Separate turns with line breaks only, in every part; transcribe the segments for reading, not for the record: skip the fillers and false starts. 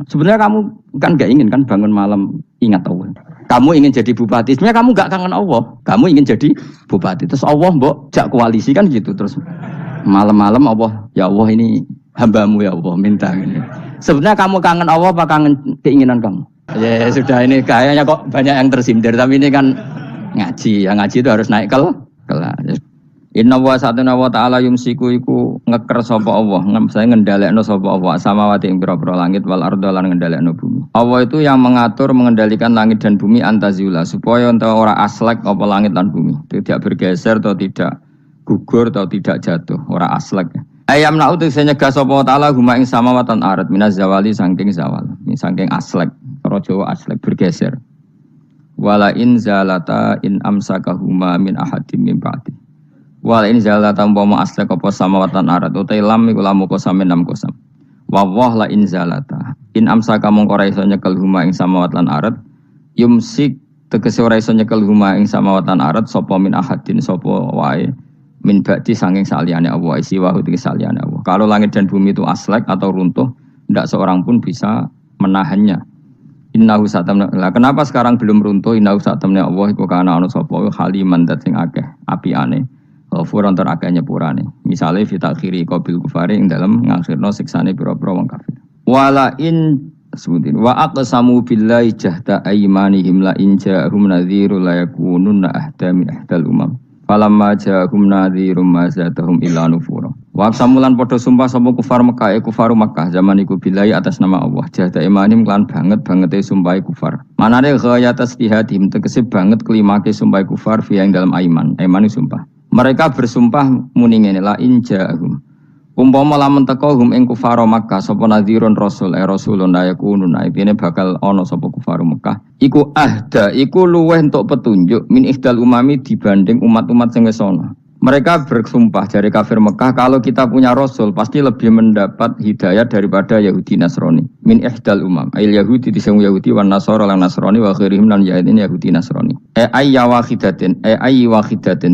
Sebenarnya kamu kan nggak ingin kan bangun malam ingat Allah. Kamu ingin jadi bupati. Sebenarnya kamu nggak kangen Allah. Kamu ingin jadi bupati. Terus Allah mbok jak koalisi kan gitu. Terus malam-malam Allah, ya Allah ini hambamu ya Allah minta ini. Sebenarnya kamu kangen Allah apa kangen keinginan kamu? Ya sudah ini kayaknya kok banyak yang tersindir. Tapi ini kan ngaji. Yang ngaji itu harus naik kelas. Inna wa satuna wa ta'ala yumsiku iku ngeker sapa Allah, saya ngendhalekno sapa Allah samawati ing pira-pira langit wal arda lan ngendhalekno bumi. Allah itu yang mengatur mengendalikan langit dan bumi antazula supaya enta ora aslek apa langit dan bumi, tidak bergeser atau tidak gugur atau tidak jatuh, ora aslek. Ayam naut sing nyegah sapa ta'ala huma ing samawatan arat minaz zawali saking zawal, saking aslek, cara Jawa aslek bergeser. Wala in zalata in amsakahuma min ahadim min ba'di. Wal in zalata umpama aslek apa samawatan arat utai lam iku lamu kosam enam kosam. Wa la in zalata in amsaka mongko ora iso nyekel huma ing samawatan arat yumsik tegese ora iso nyekel huma ing samawatan arat sapa min ahadin sapa wae min ba'di saking saliyane Allah isi wa hu saliyane Allah. Kalau langit dan bumi itu aslek atau runtuh, tidak seorang pun bisa menahannya. Innahu satamna. Lah kenapa sekarang belum runtuh? Innahu satamna Allah iku kana ana sapa haliman dat sing akeh apiane. Furan terakanya purane. Misalnya fitakhiri qabil kufari ing dalam ngakhirno siksane pira-pira wong kafir. Wala in sebutin wa aqsamu billahi jahda aymanihim la in ja'ahum nadhirun la yakununna ahda min ahdal umam. Falamma ja'ahum nadhirum ma zadahum illa nufura. Wa aqsamulan padha sumpah sapa kufar Mekah kufaru Mekah zaman iku billahi atas nama Allah. Jahda aymanihim lan banget-bangete sumpah kufar. Manane ghayat istihadim tegese banget kelimake sumpah kufar fi ing dalam aiman. Aiman sumpah. Mereka bersumpah muni ngene la injahum. Umpama lamun teko hum ing kufar Makkah sapa nadhirun rasul rasulun ayakunun aibine bakal ana sapa kufar Makkah. Iku ahda, iku luweh entuk petunjuk min ihdal umami dibanding umat-umat sing wis ana. Mereka bersumpah dari kafir Mekah kalau kita punya rasul pasti lebih mendapat hidayah daripada Yahudi Nasrani. Min ihdal umam. Ail Yahudi dising Yahudi wan Nasara lan Nasrani wa ghairihim lan Yahudi Nasrani. Ayya wahidatin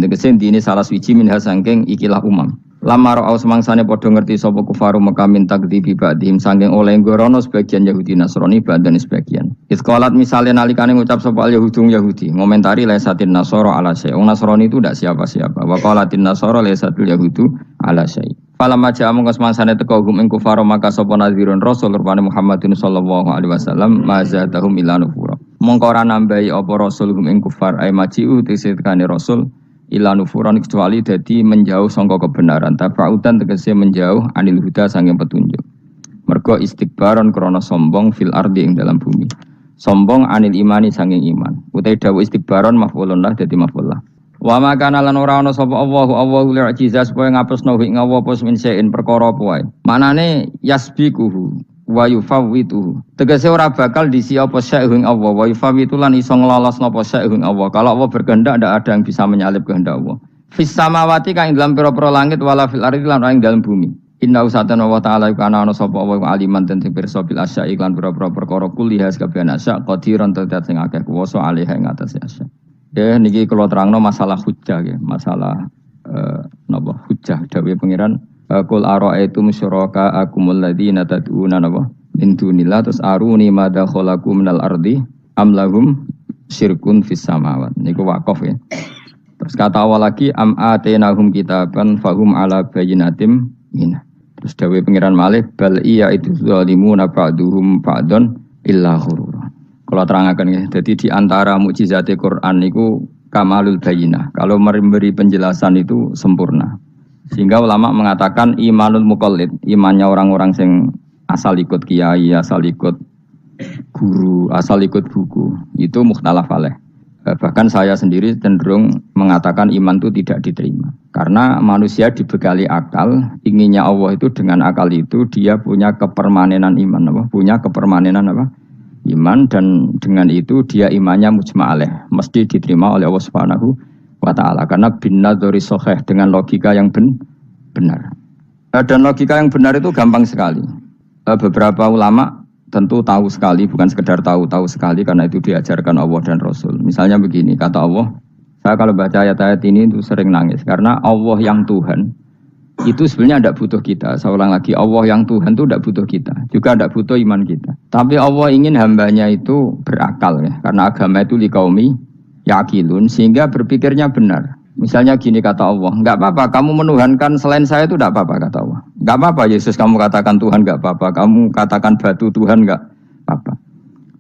tegese dene salah siji min hasangking ikilah umam. Lamar au semangsane padha ngerti sapa kufaru Mekah min takdzibi ba'dihim saking oleh ngorono sebagian Yahudi Nasrani badan sebagian. Isqalat misalnya nalikane ngucap sapa Yahudi ngomentari laisatin Nasara ala syai. Nasrani itu tidak siapa-siapa. Wa qalatin Nasara laisatul yahudu ala syai. Falamma ja'a mongko semangsane teka hum ing kufaru Mekah sapa nadhirun rasul rupane Muhammadin sallallahu alaihi wasallam mazatahum ila nufura. Mongko ora nambahi apa rasul hum ing kufar ay maji'u tisikane rasul ila nufuran kecuali dadi menjauh sangka kebenaran tafautan tegese menjauh anil huda saking petunjuk. Mergo istikbaron krana sombong fil ardi ing dalam bumi. Sombong anil imani saking iman. Utai dawuh istikbaron maf'ulun dadi maf'ul. Wa ma kana lan ora ana sapa Allahu li'jizah supaya ngapusno ing Allah apa min sein perkara apa wae. Manane yasbiquhu wa yufawwitu. Tegese ora bakal disi apa syai'un Allah wa yufawwitu lan iso nglolosno apa syai'un Allah. Kalau Allah berkehendak ndak ada yang bisa menyalip kehendak Allah. Fis samawati kang dalam pira-pira langit wala fil ardi lan ing dalam bumi. Inna usatana wa ta'ala kana ana sapa wa aliman ten pirsa bil asya'i lan pira-pira perkara kuliah kabeh asya qadiran tetet sing akeh kuwasa alih ing atase asya. Niki kula terangno masalah hujjah nggih, masalah napa hujjah dawuh pangeran Qul ara'aytum syuraka akumul ladzina tad'una napa min dunillah terus aruni madza khalaqu minal ardi am lahum syirkun fis samawat. Niku wakaf ya. Terus kata awal lagi am atenahum kitaban fahum ala bayyinatim min. Terus dawuh pangeran malih bal iya itu zalimuna ba'duhum ba'dun illa ghurur. Kalau terangaken ya. Jadi di antara mukjizat Quran niku kamalul bayyinah. Kalau memberi penjelasan itu sempurna. Sehingga ulama mengatakan imanul muqallid, imannya orang-orang yang asal ikut kiai, asal ikut guru, asal ikut buku, itu mukhtalaf alaih. Bahkan saya sendiri cenderung mengatakan iman itu tidak diterima. Karena manusia dibekali akal, inginnya Allah itu dengan akal itu dia punya kepermanenan iman, apa? Punya kepermanenan apa? Iman, dan dengan itu dia imannya mujma' alaih, mesti diterima oleh Allah Subhanahu wa ta'ala karena binadzori soheh dengan logika yang benar. Dan logika yang benar itu gampang sekali. Beberapa ulama tentu tahu sekali, bukan sekedar tahu sekali karena itu diajarkan Allah dan Rasul. Misalnya begini, kata Allah, saya kalau baca ayat-ayat ini itu sering nangis karena Allah yang Tuhan Itu sebenarnya tidak butuh kita. Saya ulang lagi, Allah yang Tuhan itu tidak butuh kita, juga tidak butuh iman kita. Tapi Allah ingin hambanya itu berakal ya, karena agama itu liqaumi yaqilun, sehingga berpikirnya benar. Misalnya gini kata Allah, enggak apa-apa kamu menuhankan selain saya itu tidak apa-apa kata Allah. Enggak apa-apa Yesus kamu katakan Tuhan enggak apa-apa, kamu katakan batu Tuhan enggak apa-apa.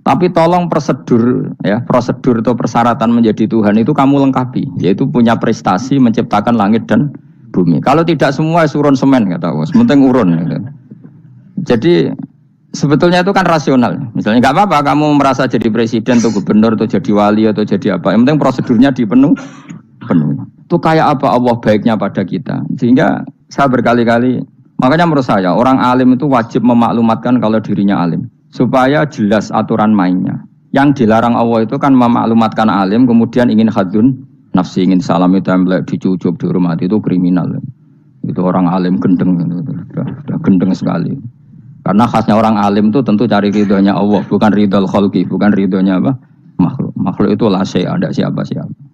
Tapi tolong prosedur ya, prosedur atau persyaratan menjadi Tuhan itu kamu lengkapi, yaitu punya prestasi menciptakan langit dan bumi. Kalau tidak semua surun semen kata Allah, sementing urun gitu. Jadi sebetulnya itu kan rasional. Misalnya enggak apa-apa kamu merasa jadi presiden atau gubernur atau jadi wali atau jadi apa, yang penting prosedurnya dipenuhi. Itu kayak apa Allah baiknya pada kita. Sehingga saya berkali-kali, makanya menurut saya orang alim itu wajib memaklumatkan kalau dirinya alim, supaya jelas aturan mainnya. Yang dilarang Allah itu kan memaklumatkan alim kemudian ingin hadun nafsi, ingin salami template, dicucuk, dihormati, itu kriminal. Itu orang alim gendeng, sudah gendeng sekali. Karena khasnya orang alim itu tentu cari ridhonya Allah, bukan ridhol khalqi, bukan ridhonya apa? Makhluk. Makhluk itu la syai', ada siapa-siapa.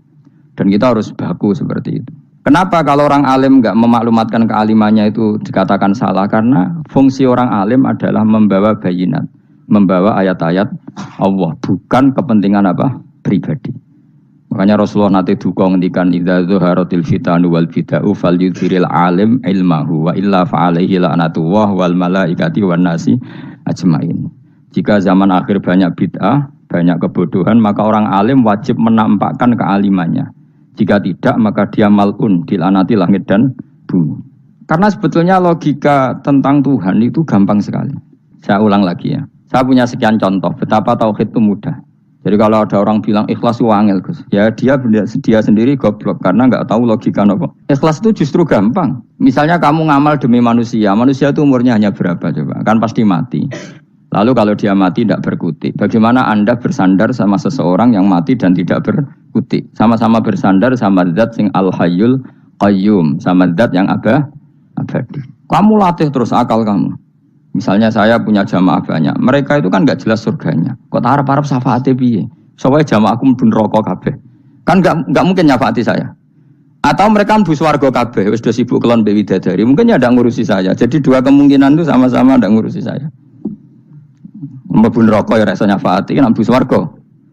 Dan kita harus baku seperti itu. Kenapa kalau orang alim enggak memaklumatkan kealimannya itu dikatakan salah? Karena fungsi orang alim adalah membawa bayinat, membawa ayat-ayat Allah, bukan kepentingan apa? Pribadi. Makanya Rasulullah nanti duka ngendikan idza zuharatil fitanu wal bid'u falyudhiril alim ilmahu wa illa fa'alaihi la'natullah wal malaikati wan nasi ajmain. Jika zaman akhir banyak bid'ah, banyak kebodohan, maka orang alim wajib menampakkan kealimannya. Jika tidak, maka dia mal'un, dilaknati langit dan bumi. Karena sebetulnya logika tentang Tuhan itu gampang sekali. Saya ulang lagi ya. Saya punya sekian contoh betapa tauhid itu mudah. Jadi kalau ada orang bilang ikhlas itu angel, Gus. Ya dia sendiri goblok karena nggak tahu logika apa. Ikhlas itu justru gampang. Misalnya kamu ngamal demi manusia. Manusia itu umurnya hanya berapa coba? Kan pasti mati. Lalu kalau dia mati tidak berkutik, bagaimana Anda bersandar sama seseorang yang mati dan tidak berkutik? Sama-sama bersandar sama zat sing al-hayyul qayyum, sama zat yang abadi. Kamu latih terus akal kamu. Misalnya saya punya jamaah banyak, mereka itu kan nggak jelas surganya. Kok harap-harap syafaate piye? Soalnya jamaahku mlebu neraka kabeh. Kan nggak mungkin nyafaati saya. Atau mereka mlebu swarga kabeh, wis do sibuk kelon mbek widadari. Mungkin ya ndak ngurusi saya. Jadi dua kemungkinan itu sama-sama ndak ngurusi saya. Mlebu neraka ya rasanya nyafaati, kan mlebu swarga.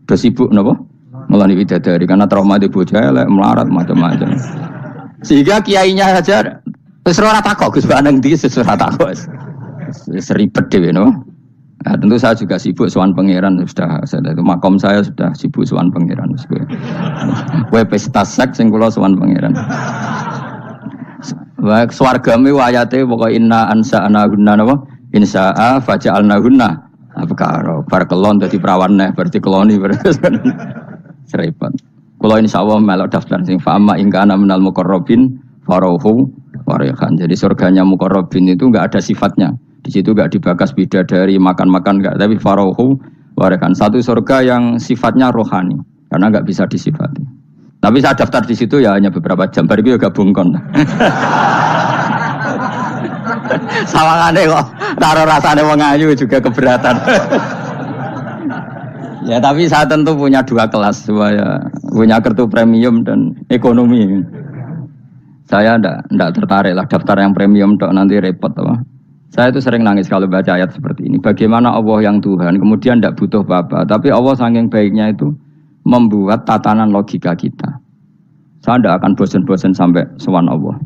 Do sibuk napa? Ngeloni widadari karena trauma di bocah elek, melarat macam-macam. Sehingga kiainya saja wis ora takok Gus Baneng iki wis ora takok. Seribet dhewe no. Nah, tentu saya juga sibuk sowan pangeran sudah itu makom saya sudah sibuk sowan pangeran. Kowe pesta seks sing kula sowan pangeran. Wa swargame ayate pokoke inna ansa'na gunna napa? Insya'a faja'alna gunna. Apakah bar kelon dadi perawan neh berarti keloni berarti. Seribet. Kula insyaallah melok daftar sing fa'ama in kana minal muqarrabin farauhu warihan. Jadi surganya muqarrabin itu enggak ada sifatnya. Di situ enggak dibakas bidadari makan-makan enggak, tapi farauhu warihan. Satu surga yang sifatnya rohani karena enggak bisa disifati. Tapi saya daftar di situ ya hanya beberapa jam. Baru itu gabung kon. Sawangane kok karo rasane wong ayu juga keberatan. Ya tapi saya tentu punya dua kelas, punya kartu premium dan ekonomi. Saya enggak tertarik lah daftar yang premium dok, nanti repot apa. Saya itu sering nangis kalau baca ayat seperti ini. Bagaimana Allah yang Tuhan kemudian enggak butuh apa-apa, tapi Allah saking baiknya itu membuat tatanan logika kita. Saya enggak akan bosan-bosan sampai sowan Allah.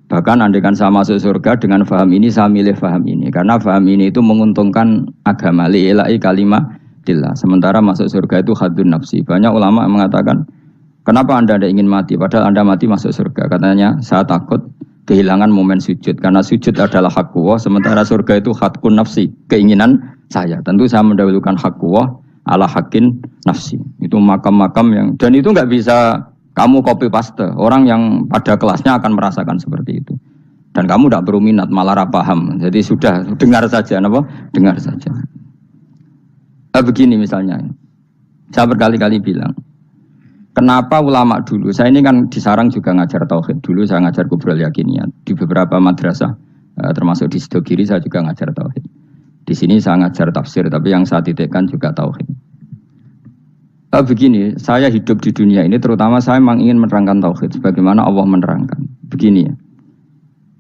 Bahkan andaikan saya masuk surga dengan faham ini, saya milih faham ini. Karena faham ini itu menguntungkan agama. Li'ilai kalimatillah. Sementara masuk surga itu hadun nafsi. Banyak ulama yang mengatakan, kenapa Anda ingin mati? Padahal Anda mati masuk surga. Katanya, saya takut kehilangan momen sujud. Karena sujud adalah hak Allah. Sementara surga itu hakun nafsi. Keinginan saya. Tentu saya mendahulukan hak Allah ala hakin nafsi. Itu makam-makam yang... Dan itu nggak bisa... Kamu copy paste, orang yang pada kelasnya akan merasakan seperti itu. Dan kamu tidak perlu minat, malah paham. Jadi sudah, dengar saja, apa? Dengar saja. Begini misalnya, saya berkali-kali bilang, kenapa ulama dulu, saya ini kan di Sarang juga ngajar tauhid. Dulu saya ngajar kubrul yakiniyat. Di beberapa madrasah, termasuk di Sidogiri saya juga ngajar tauhid. Di sini saya ngajar tafsir, tapi yang saya titikkan juga tauhid. Begini, saya hidup di dunia ini terutama saya memang ingin menerangkan tauhid sebagaimana Allah menerangkan. Begini ya.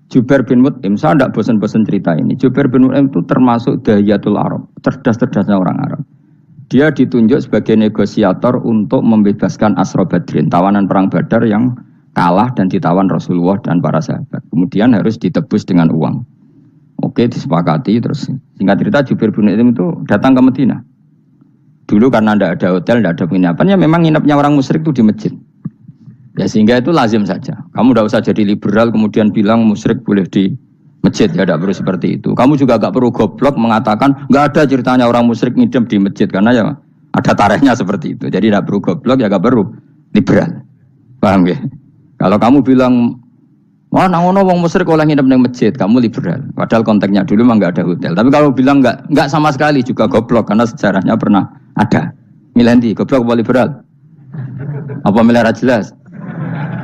Jubair bin Mut'im, saya tidak bosan-bosan cerita ini. Jubair bin Mut'im itu termasuk dahiyatul Arab, cerdas-cerdasnya orang Arab. Dia ditunjuk sebagai negosiator untuk membebaskan Asra Badrin, tawanan perang Badar yang kalah dan ditawan Rasulullah dan para sahabat. Kemudian harus ditebus dengan uang. Oke, disepakati. Terus singkat cerita Jubair bin Mut'im itu datang ke Madinah. Dulu karena tidak ada hotel, tidak ada penginapan, ya memang nginapnya orang musyrik itu di masjid. Ya sehingga itu lazim saja. Kamu tidak usah jadi liberal kemudian bilang musyrik boleh di masjid, ya tidak perlu seperti itu. Kamu juga tidak perlu goblok mengatakan nggak ada ceritanya orang musyrik ngidam di masjid karena ya ada tarehnya seperti itu. Jadi tidak perlu goblok, ya tidak perlu liberal. Paham ya? Kalau kamu bilang wah nangono wong musyrik oleh ngidam di masjid, kamu liberal. Padahal konteksnya dulu memang nggak ada hotel. Tapi kalau bilang nggak sama sekali juga goblok karena sejarahnya pernah ada. Milih nanti goblok apa liberal? Apa milih jelas?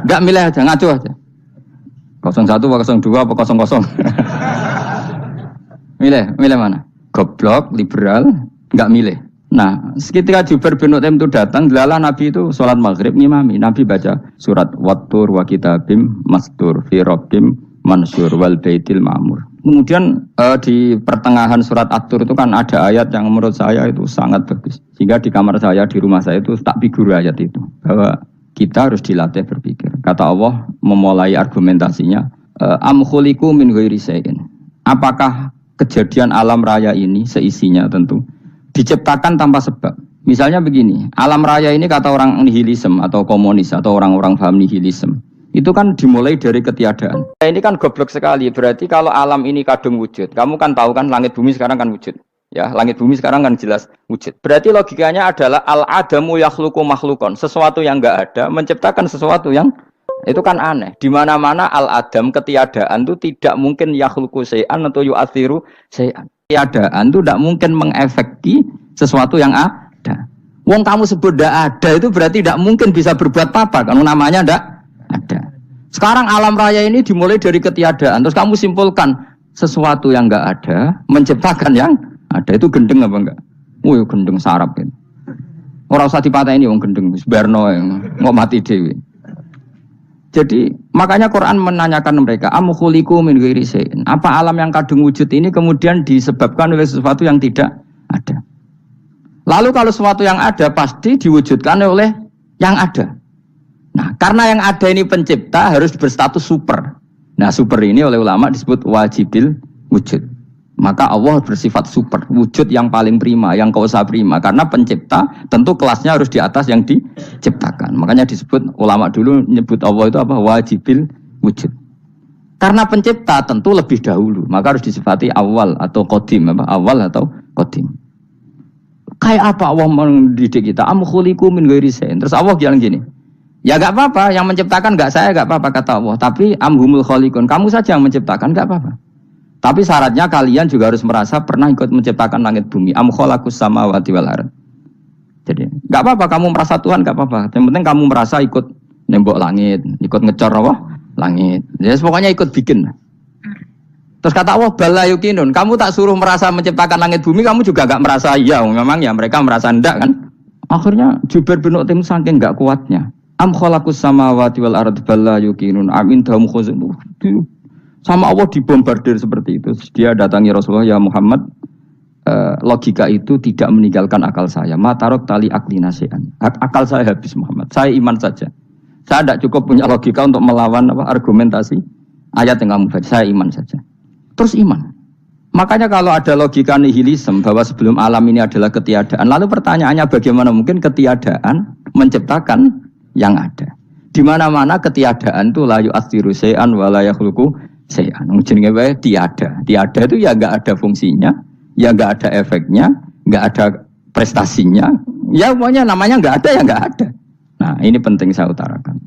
Enggak milih aja, ngaco aja. 01 apa 02 apa 00. Milih mana? Goblok, liberal, enggak milih. Nah, ketika Jubair bin Mut'im itu datang, delalah Nabi itu sholat maghrib ngimami. Nabi baca surat Wattur wa kitabim mastur fi rabbim mansur wal baitil ma'mur. Kemudian di pertengahan surat At-Tur itu kan ada ayat yang menurut saya itu sangat bagus. Sehingga di kamar saya, di rumah saya itu tak figur ayat itu. Bahwa kita harus dilatih berpikir. Kata Allah memulai argumentasinya, am khuliqu min ghairi syai'in. Apakah kejadian alam raya ini seisinya tentu diciptakan tanpa sebab. Misalnya begini, alam raya ini kata orang nihilisme atau komunis atau orang-orang paham nihilisme. Itu kan dimulai dari ketiadaan. Ini kan goblok sekali. Berarti kalau alam ini kadung wujud, kamu kan tahu kan langit bumi sekarang kan wujud. Ya, langit bumi sekarang kan jelas wujud. Berarti logikanya adalah al-adamu yakhluqu makhlukon, sesuatu yang enggak ada menciptakan sesuatu yang itu kan aneh. Di mana-mana al-adam ketiadaan itu tidak mungkin yakhluqu syai'an atau yu'athiru syai'an. Ketiadaan itu tidak mungkin mengefekti sesuatu yang ada. Wong kamu sebut tidak ada itu berarti tidak mungkin bisa berbuat apa kalau namanya tidak ada. Sekarang alam raya ini dimulai dari ketiadaan. Terus kamu simpulkan sesuatu yang enggak ada menciptakan yang ada, itu gendeng apa enggak? Oh, gendeng sarap kan. Orang usah dipatahin wong gendeng, sebarno mau mati dewi. Jadi makanya Quran menanyakan mereka, am khuliqu min ghairi syai'in. Apa alam yang kadung wujud ini kemudian disebabkan oleh sesuatu yang tidak ada? Lalu kalau sesuatu yang ada pasti diwujudkan oleh yang ada. Nah, karena yang ada ini pencipta harus berstatus super. Nah, super ini oleh ulama disebut wajibil wujud. Maka Allah bersifat super, wujud yang paling prima, yang kausa prima. Karena pencipta tentu kelasnya harus di atas yang diciptakan. Makanya disebut, ulama dulu menyebut Allah itu apa? Wajibil wujud. Karena pencipta tentu lebih dahulu, maka harus disifati awal atau qadim, apa? Awal atau qadim. Kayak apa Allah mendidik kita? Am khuliqu min ghairi syai'in. Terus Allah bilang gini, ya gak apa-apa, yang menciptakan gak saya, gak apa-apa kata Allah. Tapi amhumul khaliqun, kamu saja yang menciptakan, gak apa-apa. Tapi syaratnya kalian juga harus merasa pernah ikut menciptakan langit bumi. Am khalaqus samawati wal ardh. Jadi, enggak apa-apa kamu merasa Tuhan, enggak apa-apa. Yang penting kamu merasa ikut nembok langit, ikut ngecor apa? Langit. Ya pokoknya ikut bikin. Terus kata Allah, bala yukinun. Kamu tak suruh merasa menciptakan langit bumi, kamu juga enggak merasa iya. Memang ya mereka merasa enggak kan? Akhirnya Jubair bin Mut'im saking enggak kuatnya. Am khalaqus samawati wal ardh bala yukinun. Amin dahum khuzun. Sama Allah dibombardir seperti itu. Dia datangi Rasulullah, ya Muhammad, logika itu tidak meninggalkan akal saya. Matarok tali akli nasihan. Akal saya habis Muhammad. Saya iman saja. Saya tidak cukup punya logika untuk melawan argumentasi ayat yang kamu baca. Saya iman saja. Terus iman. Makanya kalau ada logika nihilisme bahwa sebelum alam ini adalah ketiadaan. Lalu pertanyaannya bagaimana mungkin ketiadaan menciptakan yang ada. Di mana-mana ketiadaan itu la yu'athiru syai'an wa la yakhluqu syai'an. Jenenge wae tiada. Tiada itu ya enggak ada fungsinya, ya enggak ada efeknya, enggak ada prestasinya. Ya pokoknya namanya enggak ada ya enggak ada. Nah, ini penting saya utarakan.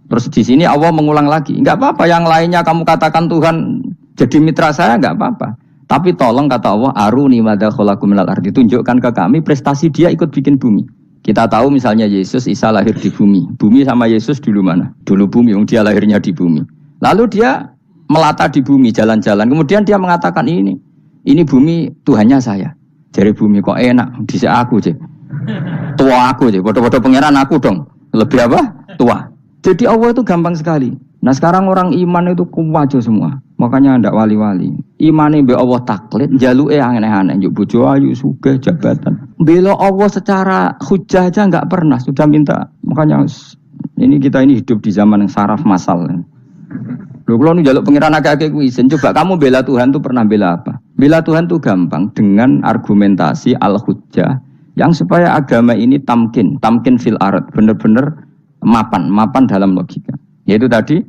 Terus di sini Allah mengulang lagi, enggak apa-apa yang lainnya kamu katakan Tuhan jadi mitra saya enggak apa-apa. Tapi tolong kata Allah, aruni madza khalaqu minal ardi, tunjukkan ke kami prestasi dia ikut bikin bumi. Kita tahu misalnya Yesus, Isa lahir di bumi. Bumi sama Yesus dulu mana? Dulu bumi, dia lahirnya di bumi. Lalu dia melata di bumi, jalan-jalan. Kemudian dia mengatakan ini bumi Tuhannya saya. Jadi bumi kok enak, dhisik aku je. Tua aku je, bodoh-bodoh pangeran aku dong. Lebih apa? Tua. Jadi Allah itu gampang sekali. Nah sekarang orang iman itu kuwajo semua. Makanya ndak wali-wali. Imane mbek Allah taklid, njaluke aneh-aneh, njuk bojo ayu, sugih, jabatan. Bela Allah secara hujah aja enggak pernah, sudah minta. Makanya ini kita ini hidup di zaman yang saraf massal. Lho kula njaluk pangeran akeh-akeh kuwi isin. Coba kamu bela Tuhan tuh pernah bela apa? Bela Tuhan tuh gampang dengan argumentasi al-hujjah yang supaya agama ini tamkin fil ard, benar-benar mapan dalam logika. Yaitu tadi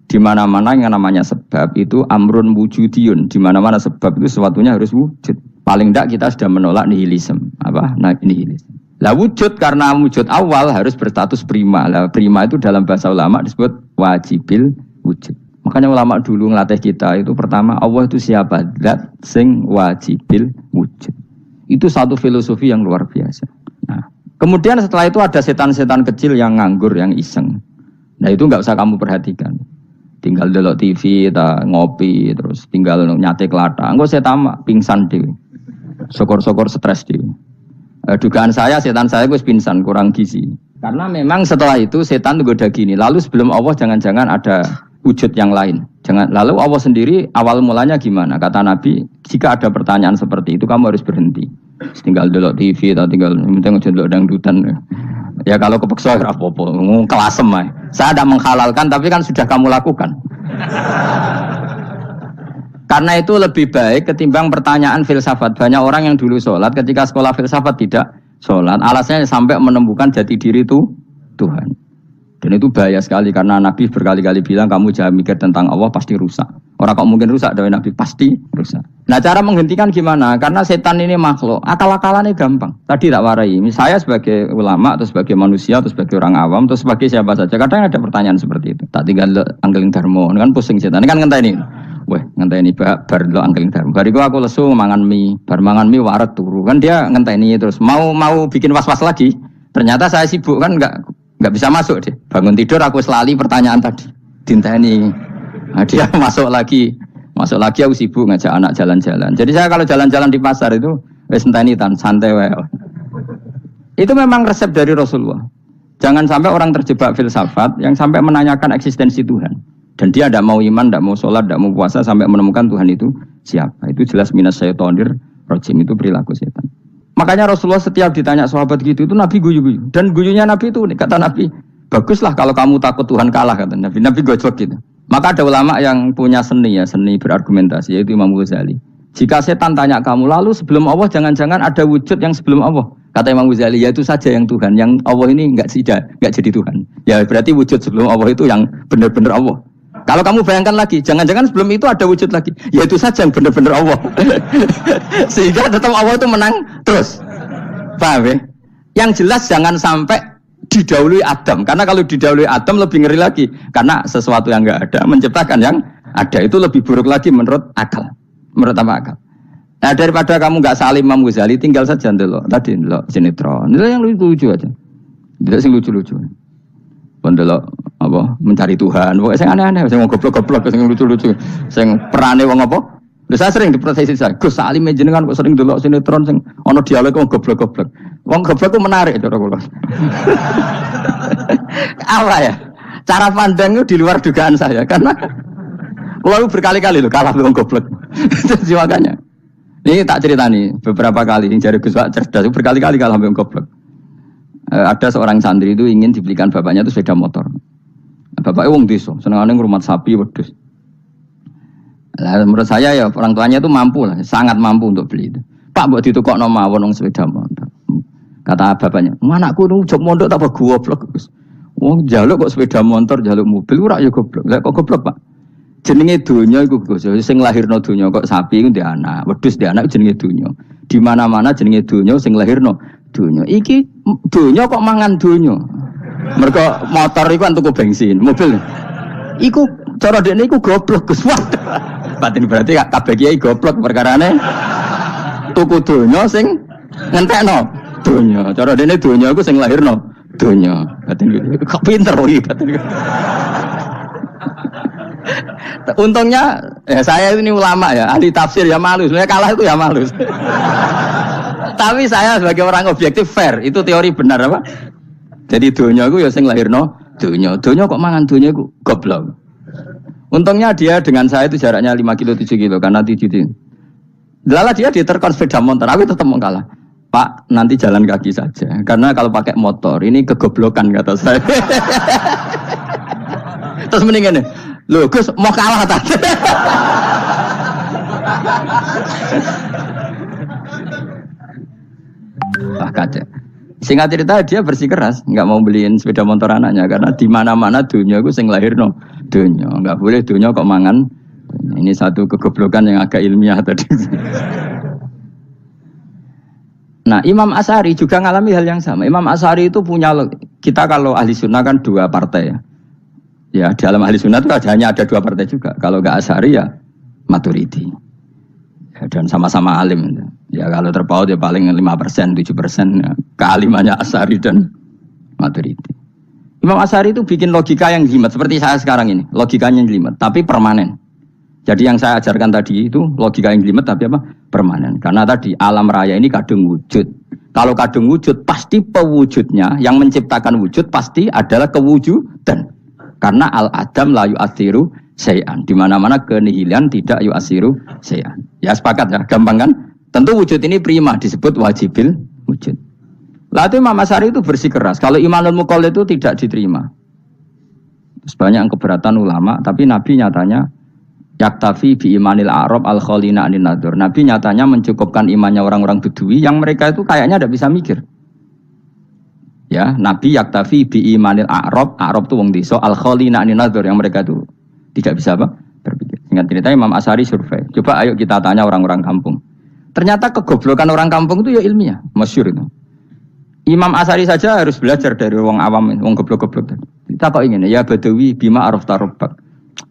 di mana-mana yang namanya sebab itu amrun wujudiyun, di mana-mana sebab itu sesuatunya harus wujud. Paling tidak kita sudah menolak nihilisme. Apa? Nah, nihilisme. Lah wujud karena wujud awal harus berstatus prima. Lah prima itu dalam bahasa ulama disebut wajibil wujud. Makanya ulama dulu ngelatih kita itu pertama Allah itu siapa? Zat sing wajibil wujud. Itu satu filosofi yang luar biasa. Nah, kemudian setelah itu ada setan-setan kecil yang nganggur, yang iseng. Nah itu nggak usah kamu perhatikan. Tinggal delok TV, ngopi, terus tinggal nyate kelata. Enggak saya tamak pingsan dewe. Sokor-sokor stres dewe. Dugaan saya setan saya gue pingsan kurang gizi. Karena memang setelah itu setan goda gini. Lalu sebelum Allah jangan-jangan ada wujud yang lain. Lalu Allah sendiri awal mulanya gimana? Kata Nabi, jika ada pertanyaan seperti itu kamu harus berhenti. Tinggal delok TV atau tinggal delok dangdutan. Ya kalau kepeksa ya apa-apa, kelasem ae. Saya tidak menghalalkan tapi kan sudah kamu lakukan. Karena itu lebih baik ketimbang pertanyaan filsafat. Banyak orang yang dulu sholat ketika sekolah filsafat tidak sholat. Alasannya sampai menemukan jati diri itu Tuhan. Dan itu bahaya sekali karena Nabi berkali-kali bilang kamu jangan mikir tentang Allah pasti rusak. Orang kok mungkin rusak dari Nabi pasti rusak. Nah cara menghentikan gimana? Karena setan ini makhluk, akal-akalannya gampang. Tadi tak warai. Saya sebagai ulama atau sebagai manusia atau sebagai orang awam atau sebagai siapa saja. Kadang ada pertanyaan seperti itu. Tak tinggal anggeling dharma, kan pusing setan. Ini kan ngenteni. Weh, ngenteni bar lo anggeling dharma. Bariku aku lesu mangan mie, bar mangan mie waret turu. Kan dia ngenteni terus mau bikin was-was lagi. Ternyata saya sibuk kan enggak bisa masuk deh. Bangun tidur aku selali pertanyaan tadi. Dinteni. Nah, dia masuk lagi aku sibuk ngajak anak jalan-jalan. Jadi saya kalau jalan-jalan di pasar itu wis enteni tan santai wae. Itu memang resep dari Rasulullah. Jangan sampai orang terjebak filsafat yang sampai menanyakan eksistensi Tuhan. Dan dia tidak mau iman, tidak mau sholat, tidak mau puasa sampai menemukan Tuhan itu siapa. Itu jelas minas syaitonir rajim, itu perilaku setan. Makanya Rasulullah setiap ditanya sahabat gitu itu Nabi guyu-guyu. Dan guyunya Nabi itu kata Nabi, baguslah kalau kamu takut Tuhan kalah kata Nabi. Nabi gojok gitu. Maka ada ulama yang punya seni berargumentasi yaitu Imam Ghazali. Jika setan tanya kamu lalu sebelum Allah jangan-jangan ada wujud yang sebelum Allah. Kata Imam Ghazali ya itu saja yang Tuhan. Yang Allah ini enggak jadi Tuhan. Ya berarti wujud sebelum Allah itu yang benar-benar Allah. Kalau kamu bayangkan lagi, jangan-jangan sebelum itu ada wujud lagi. Ya itu saja yang benar-benar Allah. Sehingga tetap Allah itu menang terus. Paham ya? Yang jelas jangan sampai didahului Adam. Karena kalau didahului Adam lebih ngeri lagi. Karena sesuatu yang enggak ada menciptakan yang ada. Itu lebih buruk lagi menurut akal. Menurut apa akal? Nah daripada kamu enggak salim Imam Ghazali, tinggal saja ndelok. Tadi ndelok sinetron. Ndelok yang lucu-lucu aja. Ndelok sing lucu-lucu. Ndelok apa mencari Tuhan. Pokoknya sing aneh-aneh, sing goblok-goblok, sing lucu-lucu, sing perane wong apa? Lha saya sering diprotes saya. Gus Salim jenengan kok sering ndelok sinetron sing ana dialog wong goblok-goblok. Wong goblok ku menarik cara kula. Apa ya? Cara pandang itu di luar dugaan saya karena kula berkali-kali lho kalah wong goblok. Jadi makanya. Ini tak ceritani beberapa kali yang jari Gus Wak cerdas berkali-kali kalah wong goblok. Ada seorang santri itu ingin dibelikan bapaknya itu sepeda motor. Bapaknya wong desa, senengane ngrumat sapi wedhus. Lah menurut saya ya orang tuanya itu mampu lah, sangat mampu untuk beli itu. Pak mbok ditukokno mawon wong sepeda motor. Kata bapaknya, "Anakku nu jog mondok tak goblok, Gus. Wong njaluk kok sepeda motor, njaluk mobil ora ya goblok. Lah kok goblok, Pak? Jenenge donya iku Gus, sing lahirno donya kok sapi iku ndek anak, wedhus ndek anak jenenge donya. Di mana-mana jenenge donya sing lahirno donya. Iki donya kok mangan donya. Mergo motor iku kan tuku bensin, mobil. Iku cara dekne iku goblok Gus. Batin berarti kabeh kiai goblok perkarane tuku donya sing ngentekno donya. Cara dekne donya iku sing lahirno donya. Batin kok pinter iki batin. Untungnya saya ini ulama ya, ahli tafsir ya malu. Sebenarnya kalah itu ya malu. Tapi saya sebagai orang objektif fair, itu teori benar apa? Jadi donya iku ya sing lahirno donya. Donya kok mangan donya iku goblok. Untungnya dia dengan saya itu jaraknya 5 kilo 7 kilo karena 7 kilo. Lala dia diterkon sepeda motor, aku tetap mau kalah. Pak, nanti jalan kaki saja. Karena kalau pakai motor ini kegoblokan kata saya. Terus mendingan nih, loh Gus mau kalah tadi. Wah kacau. Singkat cerita dia bersikeras, nggak mau beliin sepeda motor anaknya karena di mana-mana dunia gue sing lahir no dunia, nggak boleh dunia kok mangan. Ini satu kegoblokan yang agak ilmiah tadi. Nah Imam Asy'ari juga ngalami hal yang sama. Imam Asy'ari itu punya, kita kalau ahli sunnah kan dua partai ya. Ya dalam ahli sunnah itu hanya ada dua partai juga. Kalau nggak Asy'ari ya Maturidi. Ya, dan sama-sama alim. Ya kalau terpaut ya paling 5%, 7% ya. Kealimannya Asy'ari dan Maturidi. Imam Asy'ari itu bikin logika yang jelimet seperti saya sekarang ini. Logikanya jelimet tapi permanen. Jadi yang saya ajarkan tadi itu logika yang jelimet tapi apa? Permanen. Karena tadi alam raya ini kadung wujud. Kalau kadung wujud pasti pewujudnya yang menciptakan wujud pasti adalah kewujudan. Karena al-adam la yu'athiru syai'an. Di mana-mana kenihilan tidak yu'athiru syai'an. Ya sepakat ya, gampang kan? Tentu wujud ini prima disebut wajibil wujud. Lalu Imam Asy'ari itu bersikeras. Kalau imanul muqall itu tidak diterima. Sebanyak keberatan ulama, tapi Nabi nyatanya yaktafi bi imanil a'rab al khalina anin nadur. Nabi nyatanya mencukupkan imannya orang-orang Bedui yang mereka itu kayaknya tidak bisa mikir. Ya, Nabi yaktafi bi imanil a'rab itu wong desa al khalina anin nadur yang mereka itu tidak bisa apa? Berpikir. Singkat cerita Imam Asy'ari survei. Coba ayo kita tanya orang-orang kampung. Ternyata kegoblokan orang kampung itu ya ilmiah, masyhur itu. Imam Asy'ari saja harus belajar dari wong awam, wong goblok-goblok. Kita kok ingin ya Badawi bima arafta rabbak.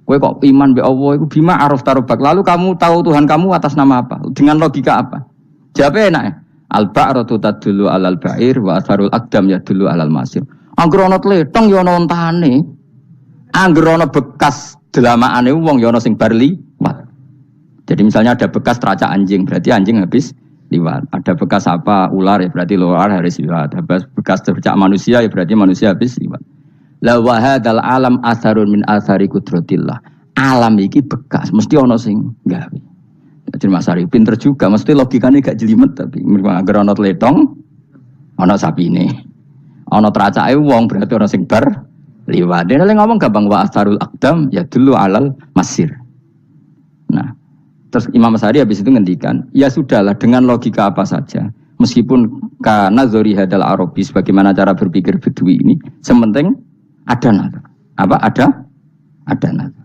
Kowe kok iman be Allah itu bima arafta rabbak. Lalu kamu tahu Tuhan kamu atas nama apa? Dengan logika apa? Jawabnya enak ya. Al-ba'ratu tadullu 'alal ba'ir wa atharul aqdam yadullu 'alal masir. Angger ana tletong ya ana ontane. Angger ana bekas delamaane wong ya ana sing bar liwat. Jadi misalnya ada bekas teracak anjing, berarti anjing habis liwat. Ada bekas apa ular ya berarti ular harus liwat. Ada bekas teracak manusia ya berarti manusia habis liwat. La wa hadzal alam atharun min athari qudratillah. Alam iki bekas, mesti ana sing gawe. Jadi Mas Ari pinter juga, mesti logikane gak jelimet tapi agar ana tletong ana sapine. Ana tracake wong berarti ana sing bar liwat. Dene ngomong gampang wa atharul aqdam ya dulu alal masir. Nah, terus Imam Asy'ari habis itu ngendikan, ya sudahlah dengan logika apa saja. Meskipun kana zori hadal arabi sebagaimana cara berpikir Bedui ini, sementing ada nazar. Apa ada nazar.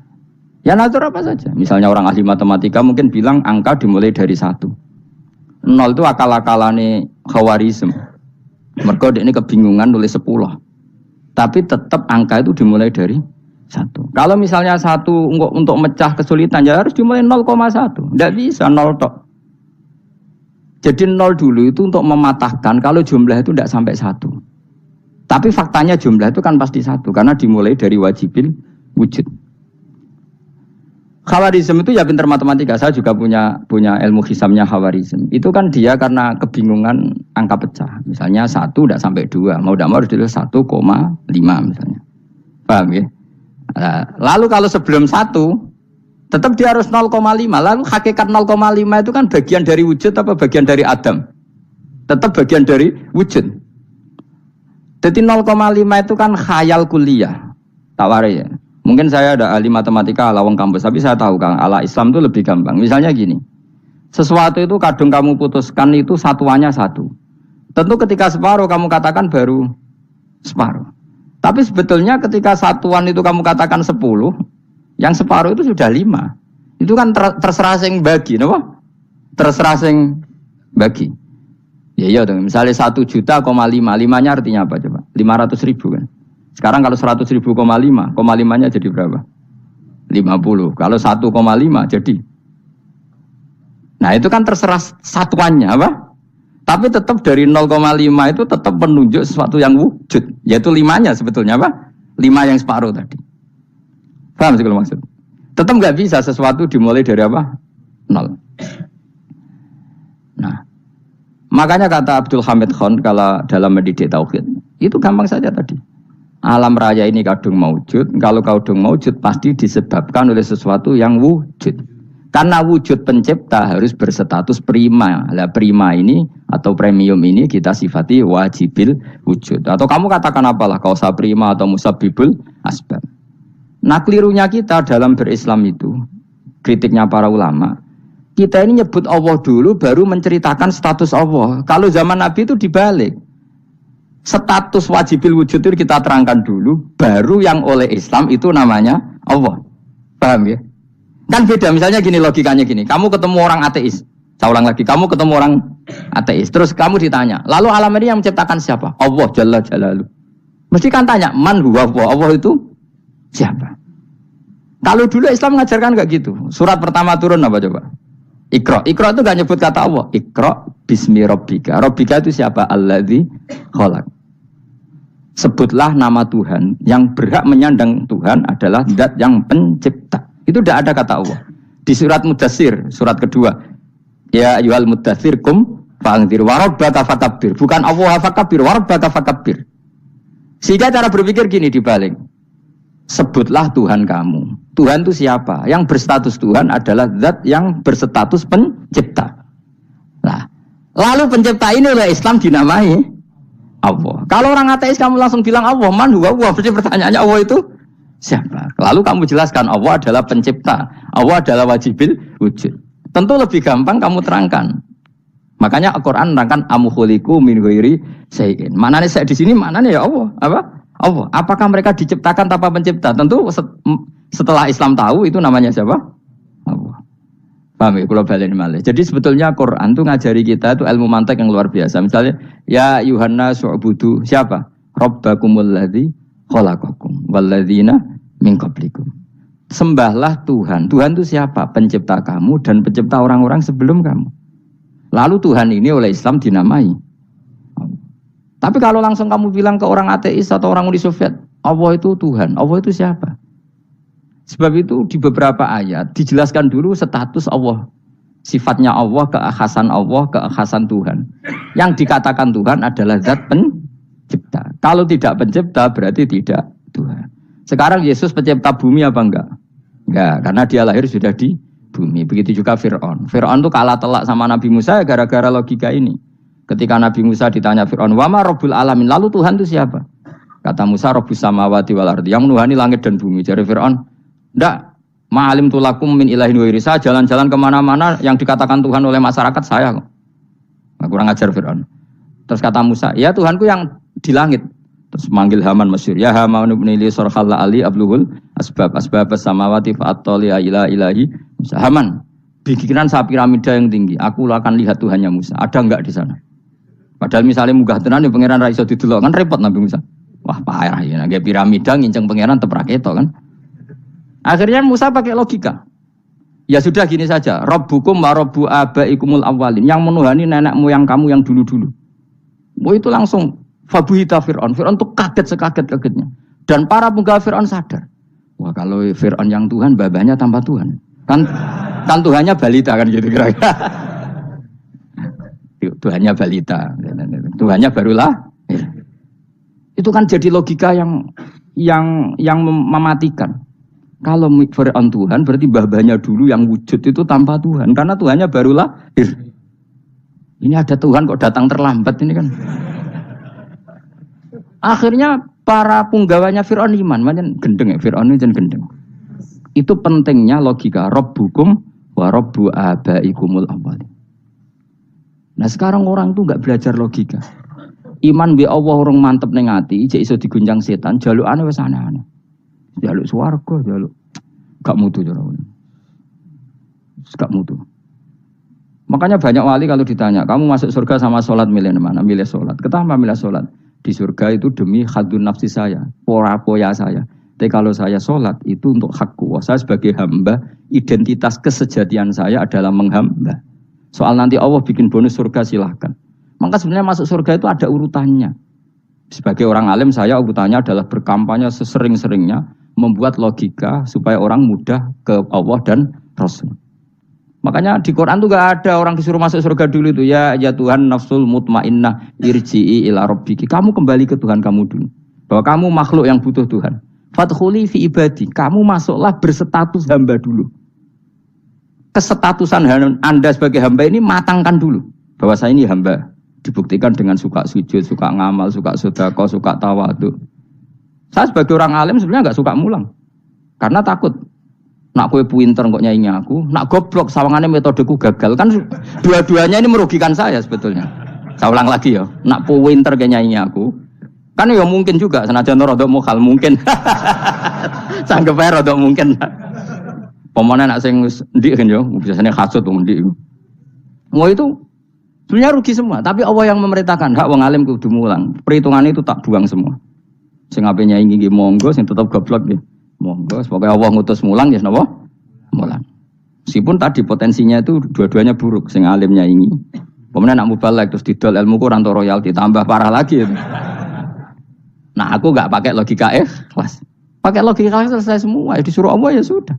Ya nazar apa saja. Misalnya orang ahli matematika mungkin bilang angka dimulai dari 1. 0 itu akal-akalane Khawarizm. Mergo ini kebingungan nulis 10. Tapi tetap angka itu dimulai dari 1. Kalau misalnya 1 untuk mecah kesulitan ya harus dimulai 0,1. Tidak bisa 0 tok. Jadi 0 dulu itu untuk mematahkan kalau jumlah itu tidak sampai 1. Tapi faktanya jumlah itu kan pasti 1 karena dimulai dari wajibil wujud. Khawarizm itu ya pintar matematika. Saya juga punya ilmu hisabnya Khawarizm. Itu kan dia karena kebingungan angka pecah. Misalnya 1 tidak sampai 2, mau tidak mau harus ditulis 1,5 misalnya. Paham ya? Lalu kalau sebelum 1 tetap dia harus 0,5. Lalu hakikat 0,5 itu kan bagian dari wujud apa bagian dari Adam? Tetap bagian dari wujud. Jadi 0,5 itu kan khayal kuliah. Tak warai ya. Mungkin saya ada ahli matematika ala wong kampus, tapi saya tahu Kang, ala Islam itu lebih gampang. Misalnya gini. Sesuatu itu kadang kamu putuskan itu satuannya 1. Tentu ketika separuh kamu katakan baru separuh. Tapi sebetulnya ketika satuan itu kamu katakan 10, yang separuh itu sudah 5. Itu kan terserah sing bagi, no? Terserah sing bagi. Ya iya dong, misalnya 1 juta, 5-nya artinya apa coba? 500 ribu kan. Sekarang kalau 100 ribu, 5-nya jadi berapa? 50. Kalau 1,5 jadi. Nah itu kan terserah satuannya apa? Tapi tetap dari 0,5 itu tetap menunjuk sesuatu yang wujud. Yaitu 5-nya sebetulnya apa? 5 yang separuh tadi. Paham sih kalau maksud? Tetap nggak bisa sesuatu dimulai dari apa? 0. Nah, makanya kata Abdul Hamid Khan kalau dalam mendidik tauhid itu gampang saja tadi. Alam raya ini kadung maujud. Kalau kadung maujud pasti disebabkan oleh sesuatu yang wujud. Karena wujud pencipta harus berstatus prima. Lah prima ini atau premium ini kita sifati wajibil wujud. Atau kamu katakan apalah kausa prima atau musabbibul asbab. Nah kelirunya kita dalam berislam itu, kritiknya para ulama, kita ini nyebut Allah dulu baru menceritakan status Allah. Kalau zaman Nabi itu dibalik. Status wajibil wujud itu kita terangkan dulu, baru yang oleh Islam itu namanya Allah. Paham ya? Kan beda, misalnya gini logikanya gini, kamu ketemu orang ateis, saya ulang lagi, kamu ketemu orang ateis, terus kamu ditanya, lalu alam ini yang menciptakan siapa? Allah Jalla Jalaluh. Mesti kan tanya, man huwa Allah itu siapa? Kalau dulu Islam mengajarkan enggak gitu. Surat pertama turun apa coba? Iqra. Iqra itu enggak nyebut kata Allah. Iqra bismi rabbika. Rabbika itu siapa? Alladzi khalaq. Sebutlah nama Tuhan. Yang berhak menyandang Tuhan adalah zat yang pencipta. Itu tidak ada kata Allah. Di surat Mudatsir, surat kedua. Ya ayyuhal mudatsir kum fa'anzir wa rabbaka fakabbir. Bukan Allah fakabbir, wa rabbaka fakabbir. Sehingga cara berpikir gini dibalik. Sebutlah Tuhan kamu. Tuhan itu siapa? Yang berstatus Tuhan adalah zat yang berstatus pencipta. Nah, lalu pencipta ini oleh Islam dinamai Allah. Kalau orang ateis kamu langsung bilang Allah, man huwa Allah. Berarti pertanyaannya Allah itu siapa? Lalu kamu jelaskan Allah adalah pencipta. Allah adalah wajibil wujud. Tentu lebih gampang kamu terangkan. Makanya Al-Quran menerangkan amuhuliku min ghairi syai'in. Maknanya saya di sini maknanya ya Allah. Apa? Allah. Apakah mereka diciptakan tanpa pencipta? Tentu setelah Islam tahu itu namanya siapa? Allah. Paham ya? Kalau balik malih. Jadi sebetulnya Quran itu ngajari kita itu ilmu mantik yang luar biasa. Misalnya ya Yuhanna su'budu siapa? Rabbakumul ladzi khalaqakum walladzina min qablikum. Sembahlah Tuhan. Tuhan itu siapa? Pencipta kamu dan pencipta orang-orang sebelum kamu. Lalu Tuhan ini oleh Islam dinamai. Tapi kalau langsung kamu bilang ke orang ateis atau orang Uni Soviet, Allah itu Tuhan. Allah itu siapa? Sebab itu di beberapa ayat dijelaskan dulu status Allah. Sifatnya Allah, keekhasan Tuhan. Yang dikatakan Tuhan adalah zat pencipta. Kalau tidak pencipta berarti tidak Tuhan. Sekarang Yesus pencipta bumi apa enggak? Enggak, karena dia lahir sudah di bumi. Begitu juga Fir'aun. Fir'aun itu kalah telak sama Nabi Musa gara-gara logika ini. Ketika Nabi Musa ditanya Fir'aun, "Wama Rabbul Alamin?" Lalu Tuhan itu siapa? Kata Musa, Rabbus samawati wal ardi, yang menuhani langit dan bumi. Jadi Fir'aun, "Enggak, ma'alim tulakum min ilahin wa irisa, jalan-jalan kemana-mana yang dikatakan Tuhan oleh masyarakat saya kok." Nah, kurang ajar Fir'aun. Terus kata Musa, "Ya Tuhanku yang di langit." Terus manggil Haman Masyur, "Ya Haman ibn Ili surkhalla ali abluhul asbab samawati fa'attali ila ilahi Musa." Haman, bikinan saya piramida yang tinggi, aku akan lihat Tuhannya Musa. Ada enggak di sana? Padahal misalnya munggah tenan ya pangeran ra iso didelok kan repot Nabi Musa. Wah parah ya, nggak piramida nginceng pangeran teprak itu kan. Akhirnya Musa pakai logika. Ya sudah gini saja, Rabbukum wa rabbu abaikumul awwalin, yang menuhani nenek moyang kamu yang dulu-dulu. Oh itu langsung fabuhita Fir'aun. Fir'aun tuh kaget sekaget-kagetnya. Dan para penggawa Fir'aun sadar. Wah kalau Fir'aun yang Tuhan, babanya tanpa Tuhan. Kan Tuhannya balita kan gitu kira-kira. Tuhannya balita, Tuhannya barulah. Itu kan jadi logika yang mematikan. Kalau Fir'aun Tuhan, berarti babanya dulu yang wujud itu tanpa Tuhan, karena Tuhannya barulah. Ini ada Tuhan kok datang terlambat ini kan. Akhirnya para punggawanya Fir'aun iman, macam gendeng ya Fir'aun ini gendeng. Itu pentingnya logika Rabbukum wa rabbu abaikumul awwalin. Nah sekarang orang tuh nggak belajar logika. Iman bi Allah orang mantep ning ati, jek iso digunjang setan, jalukane wis aneh-aneh. Jaluk swarga, jaluk gak mutu cara. Gak mutu. Makanya banyak wali kalau ditanya, kamu masuk surga sama sholat milih mana? Milih sholat. Kenapa milih sholat? Di surga itu demi khadun nafsi saya, poya saya. Tapi kalau saya sholat itu untuk hakku. Saya sebagai hamba, identitas kesejatian saya adalah menghamba. Soal nanti Allah bikin bonus surga silahkan. Maka sebenarnya masuk surga itu ada urutannya. Sebagai orang alim saya urutannya adalah berkampanye sesering-seringnya, membuat logika supaya orang mudah ke Allah dan Rasul. Makanya di Quran tuh gak ada orang disuruh masuk surga dulu itu. Ya Tuhan nafsul mutmainnah irji'i ila rabbiki. Kamu kembali ke Tuhan kamu dulu. Bahwa kamu makhluk yang butuh Tuhan. Fadkhuli fi ibadi. Kamu masuklah berstatus hamba dulu. Kesetatusan Anda sebagai hamba ini matangkan dulu. Bahwa saya ini hamba. Dibuktikan dengan suka sujud, suka ngamal, suka sedekah, suka tawadhu. Saya sebagai orang alim sebenarnya enggak suka mulang. Karena takut. Nak kue pinter kok nyaingi aku, nak goblok sawangannya metodeku gagal. Kan dua-duanya ini merugikan saya sebetulnya. Saya ulang lagi ya, nak pinter kayak nyaingi aku. Kan ya mungkin juga, senajan rodok mukhal mungkin. Sanggep ae rodok mungkin. Pemane nak sing ndik kan yo, biasanya hasud wong ndik. Mau itu sebenarnya rugi semua, tapi Allah yang memerintahkan hak wong alim kudu mulang. Perhitungan itu tak buang semua. Sing ape nyaingi nggih monggo, sing tetep goblok nggih. Monggo, semoga Allah ngutus mulang ya napa? Mulang. Meskipun tadi potensinya itu dua-duanya buruk, sing alimnya ini. Kemudian nak mubalek terus didol ilmu Quran atau royalti tambah parah lagi. Nah, aku enggak pakai logika ikhlas. Pakai logika ikhlas selesai semua, ya disuruh Allah ya sudah.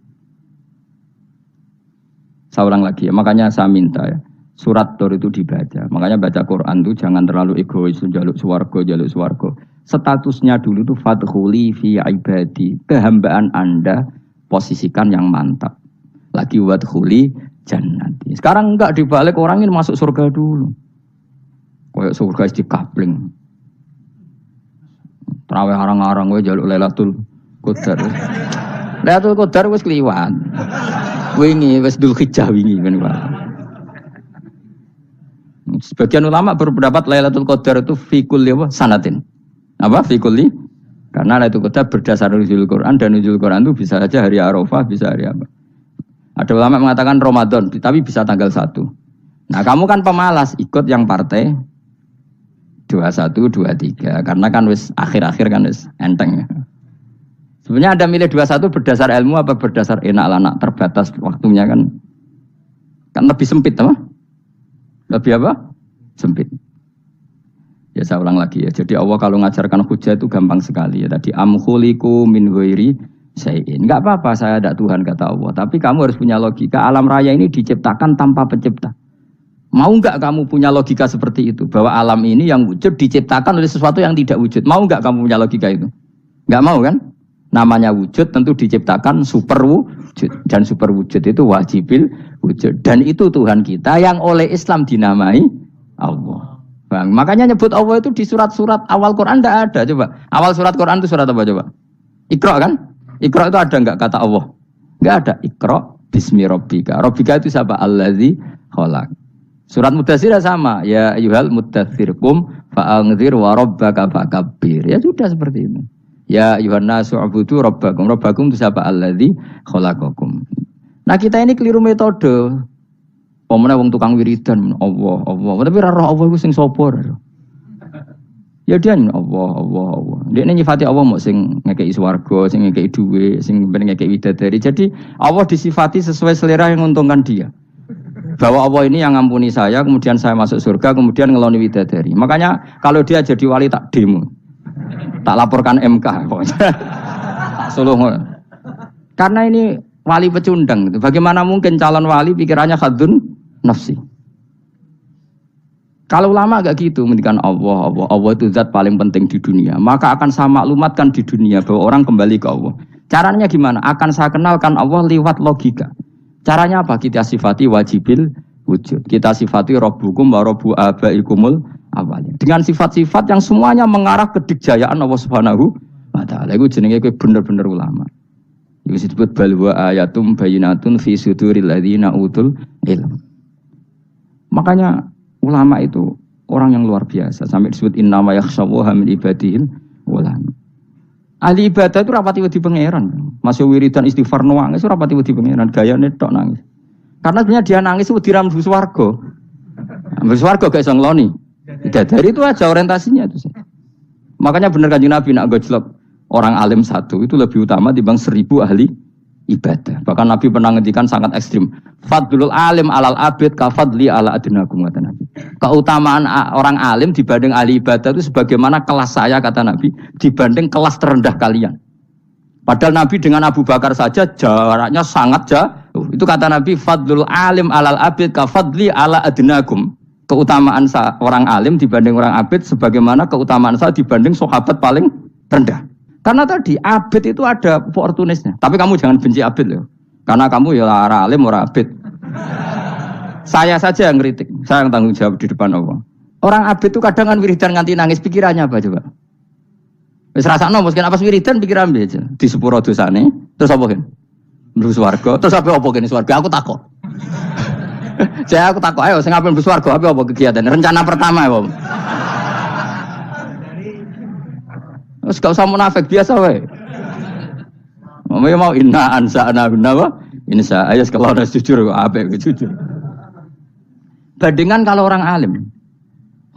Saya ulang lagi ya, makanya saya minta ya, surat Tur itu dibaca. Makanya baca Quran itu jangan terlalu egois, jaluk swarga. Statusnya dulu itu fadkhuli fi ibadi, kehambaan Anda posisikan yang mantap. Lagi wadkhuli jannati. Sekarang enggak dibalik, orang ini masuk surga dulu. Kayak surga di kapling. Terawih arang-arang we jaluk Lailatul Qadar. Lailatul Qadar wis kliwat. Wingi wis Dzulhijjah wingi kan. Sebagian ulama berpendapat Lailatul Qadar itu fi kulli sanatin. Apa fikuli? Karena itu kita berdasar nuzul Quran, dan nuzul Quran itu bisa saja hari Arafah, bisa hari apa. Ada ulama mengatakan Ramadan, tapi bisa tanggal 1. Nah, kamu kan pemalas ikut yang partai 21, 23 karena kan wis akhir-akhir kan wis enteng. Sebenarnya Anda milih 21 berdasar ilmu apa berdasar enak lanak terbatas waktunya kan? Kan lebih sempit apa? Lebih apa? Sempit. Ya saya ulang lagi ya. Jadi Allah kalau ngajarkan hujah itu gampang sekali ya. Tadi amkhuliku min ghairi syai'in. Enggak apa-apa saya ada Tuhan kata Allah, tapi kamu harus punya logika. Alam raya ini diciptakan tanpa pencipta. Mau enggak kamu punya logika seperti itu? Bahwa alam ini yang wujud diciptakan oleh sesuatu yang tidak wujud. Mau enggak kamu punya logika itu? Enggak mau kan? Namanya wujud tentu diciptakan super wujud. Dan super wujud itu wajibil wujud. Dan itu Tuhan kita yang oleh Islam dinamai Allah. Bang, makanya nyebut Allah itu di surat-surat awal Quran tidak ada. Coba awal surat Quran itu surat apa coba? Iqra kan? Iqra itu ada enggak kata Allah? Enggak ada. Iqra bismi rabbika. Rabbika itu siapa? Allazi khalaq. Surat Mudaththir sama. Ya ayyuhal mudaththir qum fa'anzir wa rabbaka fakabbir. Ya sudah seperti itu. Ya ayyuhan nasu ubudu rabbakum. Rabbakum itu siapa? Allazi khalaqakum. Nah, kita ini keliru metode. Pemene wong tukang wiridan Allah. Tapi ra roh Allah iku sing sapa? Ya dia Allah. Dia nyifati Allah mau sing ngekeki swarga, sing ngekeki dhuwit, sing ben ngekeki widadari. Jadi Allah disifati sesuai selera yang menguntungkan dia. Bahwa Allah ini yang ngampuni saya, kemudian saya masuk surga, kemudian ngeloni widadari. Makanya kalau dia jadi wali tak demo. Tak laporkan MK pokoknya. Suluh. Karena ini wali pecundang. Bagaimana mungkin calon wali pikirannya khadun nafsi? Kalau ulama agak gitu, mendikan Allah itu zat paling penting di dunia. Maka akan saya maklumatkan di dunia bahwa orang kembali ke Allah. Caranya gimana? Akan saya kenalkan Allah lewat logika. Caranya apa? Kita sifati wajibil wujud. Kita sifati Rabbukum wa Rabbu abaikumul awalin. Dengan sifat-sifat yang semuanya mengarah ke dikjayaan Allah Subhanahu wa taala. Itu jenenge kowe bener-bener ulama. Itu disebut balwa ayatum bayinatun fi suduril ladzina utul ilm. Makanya ulama itu orang yang luar biasa. Sampai disebut innama yakhshawaha min ibadihil ulama. Ahli ibadah itu rapati wedi pangeran. Masih wiridan istighfar nangis rapati wedi pangeran, gayane tok nangis. Karena sebenarnya dia nangis itu dirambu swarga. Ambil swarga gak iso ngloni. Dari itu aja orientasinya itu. Makanya benar Kanjeng Nabi nak gojlok orang alim satu itu lebih utama dibanding 1000 ahli ibadah. Bahkan Nabi pernah ngendikan sangat ekstrim. Fadlul alim alal abid kafadli ala adnakum kata Nabi. Keutamaan orang alim dibanding ahli ibadah itu sebagaimana kelas saya kata Nabi dibanding kelas terendah kalian. Padahal Nabi dengan Abu Bakar saja jaraknya sangat jauh. Itu kata Nabi fadlul alim alal abid kafadli ala adnakum. Keutamaan orang alim dibanding orang abid sebagaimana keutamaan saya dibanding sahabat paling rendah. Karena tadi abid itu ada opportunisnya. Tapi kamu jangan benci abid loh. Karena kamu ya ora alim ora abid. Saya saja yang kritik, saya yang tanggung jawab di depan Allah. Orang abid itu kadang kan wiridan nganti nangis, pikirannya apa coba? Wis rasakno mungkin apa wiridan pikiran aja. Di sepuro dosane, terus apa kan? Mlebu swarga, terus apa kene swarga? Aku takok. Aku takok ayo sing ape mlebu swarga apa kegiatan? Rencana pertama ya, Om. Terus gak usah munafik biasa wae. Mau inna ansa'na apa? Insya ayo kalau udah jujur apik jujur. Bandingan kalau orang alim.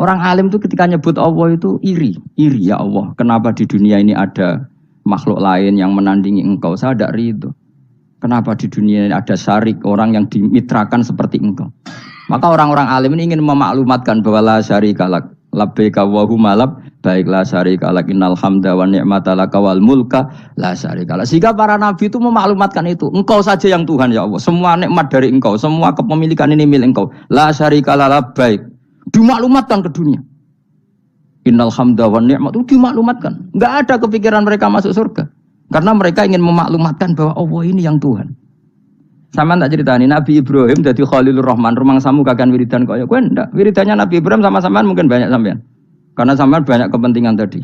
Orang alim itu ketika nyebut Allah itu iri ya Allah. Kenapa di dunia ini ada makhluk lain yang menandingi engkau? Saya tidak ridho. Kenapa di dunia ini ada syarik orang yang dimitrakan seperti engkau? Maka orang-orang alim ini ingin memaklumatkan bahwa la syarikalak labbaika wa huma lab baiklah syarikalak innal hamda wa ni'mata laka wal mulka la syarikalak. Sehingga para nabi itu memaklumatkan itu. Engkau saja yang Tuhan ya Allah. Semua nikmat dari engkau, semua kepemilikan ini milik engkau. La syarikalak labbaik. Dimaklumatkan ke dunia. Innal hamda wa ni'mat itu dimaklumatkan. Enggak ada kepikiran mereka masuk surga. Karena mereka ingin memaklumatkan bahwa Allah ini yang Tuhan. Sama tak ceritani Nabi Ibrahim jadi Khalilur Rahman, rumang samu kagan wiridan kaya kowe ndak. Wiridannya Nabi Ibrahim sama-samaan mungkin banyak sampean. Karena sampean banyak kepentingan tadi.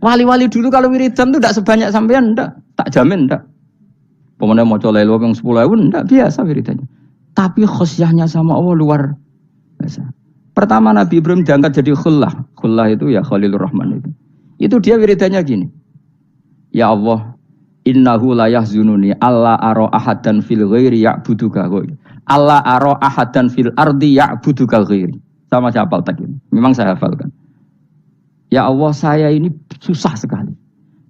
Wali-wali dulu kalau wiridan itu ndak sebanyak sampean ndak. Tak jamin ndak. Pemene maca lelo yang 10.000 ndak biasa wiridannya. Tapi khosyahnya sama Allah luar biasa. Pertama Nabi Ibrahim diangkat jadi khullah. Khullah itu ya Khalilur Rahman itu. Itu dia wiridannya gini. Ya Allah, innahu la yahzununi alla ara ahadan fil ghairi ya'buduka ghairi. Alla ara ahadan fil ardi ya'buduka ghairi. Sama saya hafal tak ini. Memang saya hafalkan. Ya Allah, saya ini susah sekali.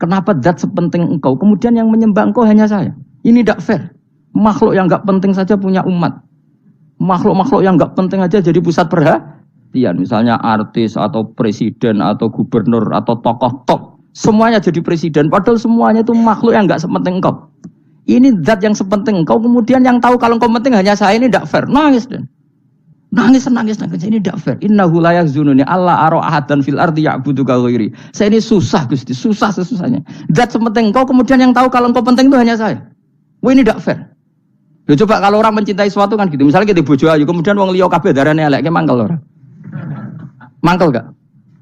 Kenapa zat sepenting engkau kemudian yang menyembah engkau hanya saya? Ini tidak fair. Makhluk yang enggak penting saja punya umat. Makhluk-makhluk yang enggak penting aja jadi pusat perhatian. Misalnya artis atau presiden atau gubernur atau tokoh top. Semuanya jadi presiden. Padahal semuanya itu makhluk yang enggak sepenting engkau. Ini zat yang sepenting engkau. Kemudian yang tahu kalau engkau penting hanya saya, ini tidak fair. Nangis dan nangis. Ini tidak fair. Innahu la yahzununi alla ara ahadan fil ardi ya'buduka ghairi. Saya ini susah Gusti. Susah sesusahnya. Zat sepenting engkau. Kemudian yang tahu kalau engkau penting itu hanya saya. Wah ini tidak fair. Ya coba kalau orang mencintai sesuatu kan gitu. Misalnya kita bojo ayu, kemudian wong liya kabeh darane elek, mangkel ora? Mangkel gak?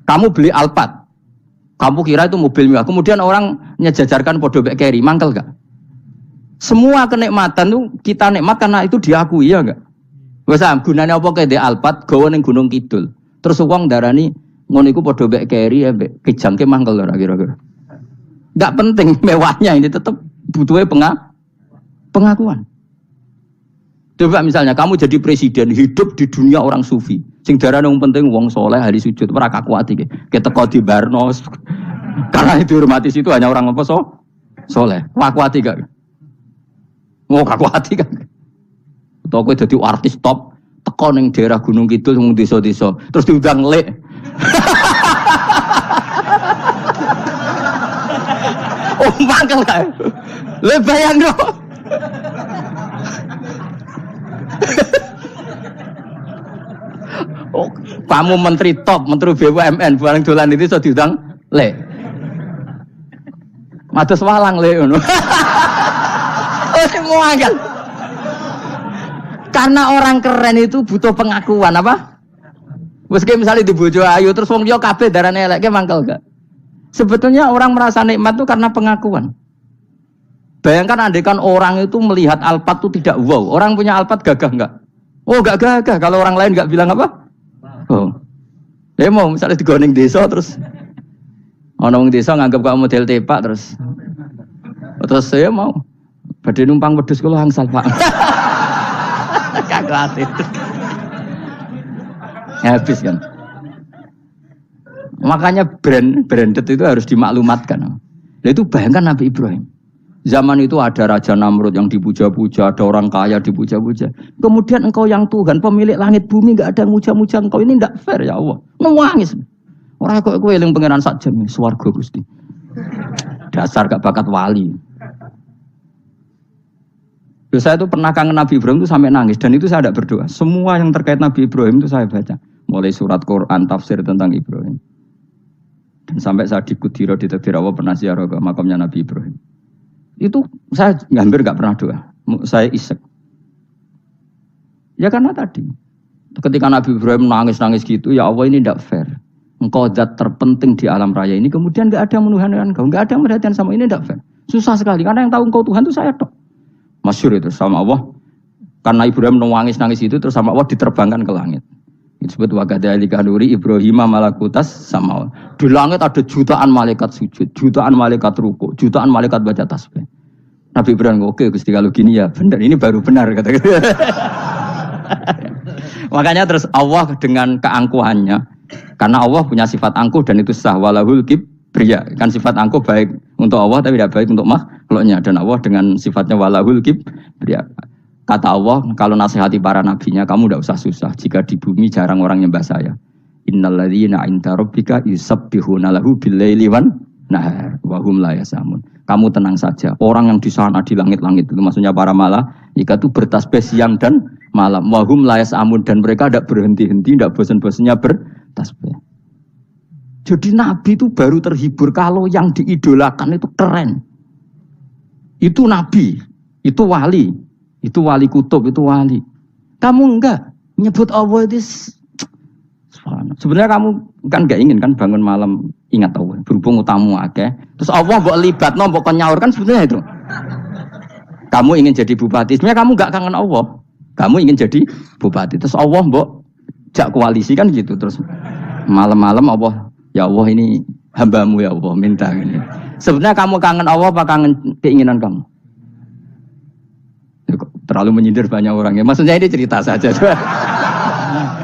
Kamu beli Alphard. Kamu kira itu mobil mewah. Kemudian orang nyejajarkan podo mek keri, mangkel gak? Semua kenikmatan itu kita nikmat karena itu diakui ya enggak? Wes gunane apa kaya ndek Alphard gawe ning Gunung Kidul. Terus wong darani ngono iku podo mek keri ambek kejangke mangkel ora kira-kira. Enggak penting mewahnya ini tetap butuhnya pengakuan. Coba misalnya kamu jadi presiden hidup di dunia orang sufi. Sing darane wong penting wong soleh ahli sujud ora kakuat iki. Keteko di Barnos. Karena itu dihormati situ hanya orang apa soleh. Kakuat gak? Mau kakuat kan. Atau kowe dadi artis top teko ning daerah Gunung Kidul wong desa-desa terus diundang lek. Oh mangkel kae. Le bayangno. Oh, kamu menteri top, menteri BUMN, barang dolan itu sudah diundang le. Mados walang le ngono. Oh, semua kan. Karena orang keren itu butuh pengakuan apa? Wes misalnya di bojo ayu terus wong liya kabeh darane elek mangkel gak? Sebetulnya orang merasa nikmat itu karena pengakuan. Bayangkan andaikan orang itu melihat Alphard itu tidak wow. Orang punya Alphard gagah enggak? Oh enggak gagah. Kalau orang lain enggak bilang apa? Oh. Dia mau misalnya digoning desa terus orang desa nganggap kamu model tepak terus saya mau badhe numpang wedhus kula angsal Pak. Kagak itu. Habis kan. Makanya branded itu harus dimaklumatkan. Nah, itu bayangkan Nabi Ibrahim. Zaman itu ada Raja Namrud yang dipuja-puja, ada orang kaya dipuja-puja. Kemudian engkau yang Tuhan, pemilik langit bumi, enggak ada yang muja-muja engkau. Ini enggak fair ya Allah. Nangis. Orang kok eling pangeran sak jam swarga Gusti. Dasar gak bakat wali. Saya itu pernah kangen Nabi Ibrahim itu sampai nangis dan itu saya tidak berdoa. Semua yang terkait Nabi Ibrahim itu saya baca. Mulai surat Quran, tafsir tentang Ibrahim. Dan sampai saat di Kudiro di Takdir Allah pernah ziarah ke makamnya Nabi Ibrahim. Itu saya hampir nggak pernah doa. Saya isek. Ya karena tadi. Ketika Nabi Ibrahim nangis-nangis gitu, ya Allah ini tidak fair. Engkau zat terpenting di alam raya ini, kemudian nggak ada yang menuhankan engkau, nggak ada yang merhatikan sama ini, tidak fair. Susah sekali, karena yang tahu engkau Tuhan itu saya tok. Masyhur itu sama Allah. Karena Ibrahim nangis-nangis itu, terus sama Allah diterbangkan ke langit. Itu disebut wakadzalika nuri Ibrahim malakutas sama. Di langit ada jutaan malaikat sujud, jutaan malaikat rukuk, jutaan malaikat baca tasbih. Nabi Ibrahim, oke Gusti kalau gini ya benar, ini baru benar kata-kata. Makanya terus Allah dengan keangkuhannya, karena Allah punya sifat angkuh dan itu sah, walahul kibriya, kan sifat angkuh baik untuk Allah tapi tidak baik untuk makhluknya, dan Allah dengan sifatnya walahul kibriya. Kata Allah, kalau nasihati para nabinya, kamu tidak usah susah, jika di bumi jarang orang nyembah saya. Innalladzina 'inda rabbika yusabbihuna lahu bil-laili wan nahar wa hum la yasamun. Kamu tenang saja, orang yang di sana di langit-langit itu maksudnya para malaikat itu bertasbih siang dan malam. Wa hum la yasamun, dan mereka tidak berhenti-henti, tidak bosan-bosannya bertasbih. Jadi Nabi itu baru terhibur kalau yang diidolakan itu keren. Itu Nabi, itu wali kutub, itu wali. Kamu enggak nyebut Allah itu. Sebenarnya kamu kan enggak ingin kan bangun malam ingat Allah, berhubung utamu akeh. Terus Allah mbok libatno, mbok nyaur kan sebenarnya itu. Kamu ingin jadi bupati, sebenarnya kamu enggak kangen Allah. Kamu ingin jadi bupati, terus Allah mbok jak koalisi kan gitu. Terus malam-malam Allah, ya Allah ini hambamu ya Allah, minta ini. Sebenarnya kamu kangen Allah apa kangen keinginan kamu? Terlalu menyindir banyak orang ya. Maksudnya ini cerita saja.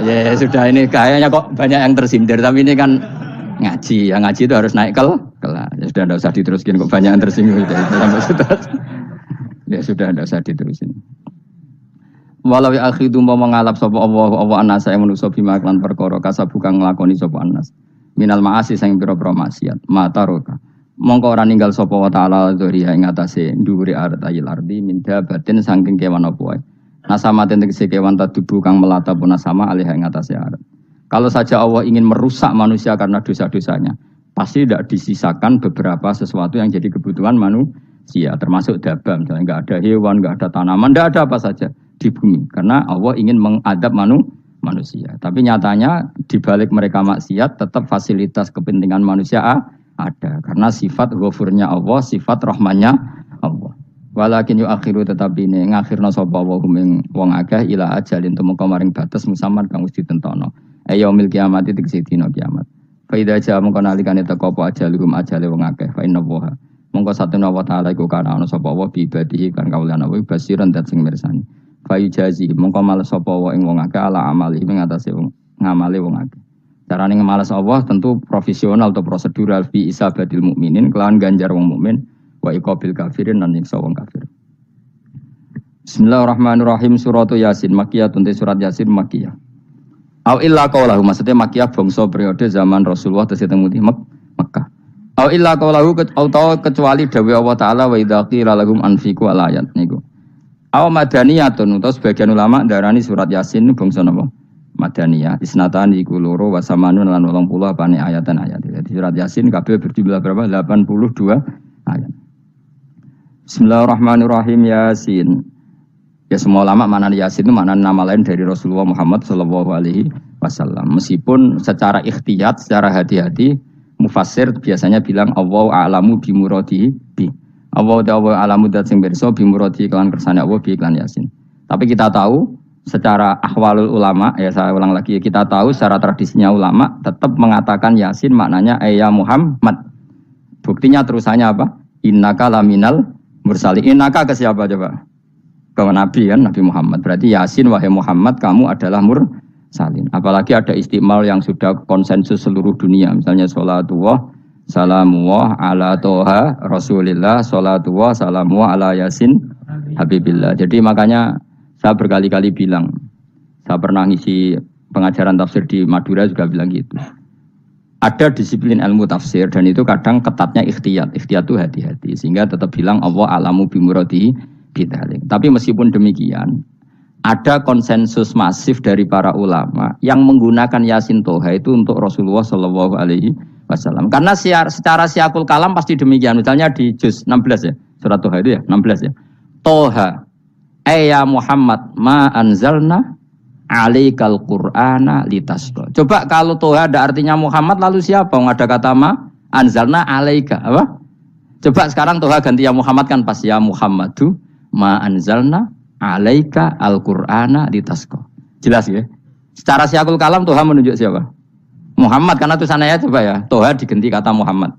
Ya sudah, ini kayaknya kok banyak yang tersindir, tapi ini kan ngaji. Yang ngaji itu harus naik kelas. Ya sudah, tidak usah diteruskin, kok banyak yang tersinggung. Ya sudah, tidak usah diterusin. Walau akhidu mau mengalap sapa Allah anasa yang manusa bima lan perkara kasabu kang nglakoni sapa anas. Minal ma'asi sing pira-pira maksiat. Mataroka. Mongko ora ninggal sapa wa ta'ala dzuriya ing atase dhuwure artayil ardi minda batin saking kewan apa wae. Nasama tegese kewan tadubu kang melata puna sama alih ing atase arat. Kalau saja Allah ingin merusak manusia karena dosa-dosanya, pasti tidak disisakan beberapa sesuatu yang jadi kebutuhan manusia, termasuk dabam, misalnya enggak ada hewan, enggak ada tanaman, enggak ada apa saja di bumi, karena Allah ingin mengadab manusia. Tapi nyatanya di balik mereka maksiat tetap fasilitas kepentingan manusia ada, karena sifat ghafurnya Allah, sifat rahmannya Allah. Walakin yuakhiru tetapi ini ngakhirna sapa wa hum wong akeh ila ajalin temeka maring batas musamman kang wis ditentono. Yaumil kiamat tegese dina kiamat. Fa idza jaa mongko nalikane teka apa ajalum ajale wong akeh fa inna wa mongko satuna wa ta'ala iku kana ana sapa wa bi ibadihi kan kawulana wa basiran dat sing mirsani. Fa yujazi mongko males sapa wa ing wong akeh ala amali ing atase wong ngamale wong akeh. Carane ngemales Allah tentu profesional atau prosedural fi isabatil mukminin kelawan ganjar wong mukmin wa iqabil kafirin lan nyiksa wong kafir. Bismillahirrahmanirrahim. Suratu Yasin Makkiyah, tunte surat Yasin Makkiyah. Au illa qaulahu, maksudnya Makkiyah bangsa periode zaman Rasulullah tesih teng Mekah. Au illa qaulahu kecuali dawuh Allah taala wa idza qila lahum anfiqu alayat niku. Au madaniyatun, utawa sebagian ulama darani surat Yasin bangsa napa? Madaniyah. Isnatan iku loro wa samanun lan 80 apane ayatan ayat. Jadi surat Yasin kabeh berjumlah berapa? 82 ayat. Bismillahirrahmanirrahim. Yasin. Ya semua ulama makna Yasin itu makna nama lain dari Rasulullah Muhammad sallallahu alaihi wasallam. Meskipun secara ikhtiyat, secara hati-hati mufassir biasanya bilang Allahu a'lamu bi muradihi bi. Allahu a'lamu dat sing pirsa bi muradihi kelan kersane Allah bi iklan Yasin. Tapi kita tahu secara ahwalul ulama, ya saya ulang lagi, kita tahu secara tradisinya ulama tetap mengatakan Yasin maknanya ya Muhammad. Buktinya terusannya apa? Innaka laminal mursalin. Innaka ke siapa coba? Ke Nabi kan, Nabi Muhammad. Berarti Yasin wahai Muhammad kamu adalah mursalin. Apalagi ada istimal yang sudah konsensus seluruh dunia. Misalnya sholatullah salamullah ala toha rasulillah, sholatullah salamullah ala Yasin habibillah. Jadi makanya saya berkali-kali bilang, saya pernah ngisi pengajaran tafsir di Madura juga bilang gitu. Ada disiplin ilmu tafsir dan itu kadang ketatnya ikhtiyat. Ikhtiyat itu hati-hati. Sehingga tetap bilang Allah alamu bimuradihi bidhalik. Tapi meskipun demikian, ada konsensus masif dari para ulama yang menggunakan Yasin Toha itu untuk Rasulullah Shallallahu Alaihi wasallam. Karena secara siakul kalam pasti demikian. Misalnya di juz 16 ya, surat Toha itu ya, 16 ya. Toha, ya Muhammad, ma anzalna alaikal Qur'ana litasqa. Coba kalau Toha ada artinya Muhammad, lalu siapa? Ada kata ma anzalna alaika, apa? Coba sekarang Toha ganti ya Muhammad kan pas ya Muhammadu ma anzalna alaika al-Qur'ana litasqa. Jelas ya? Secara siakul kalam Toha menunjuk siapa? Muhammad, karena tulisannya coba ya, Toha diganti kata Muhammad.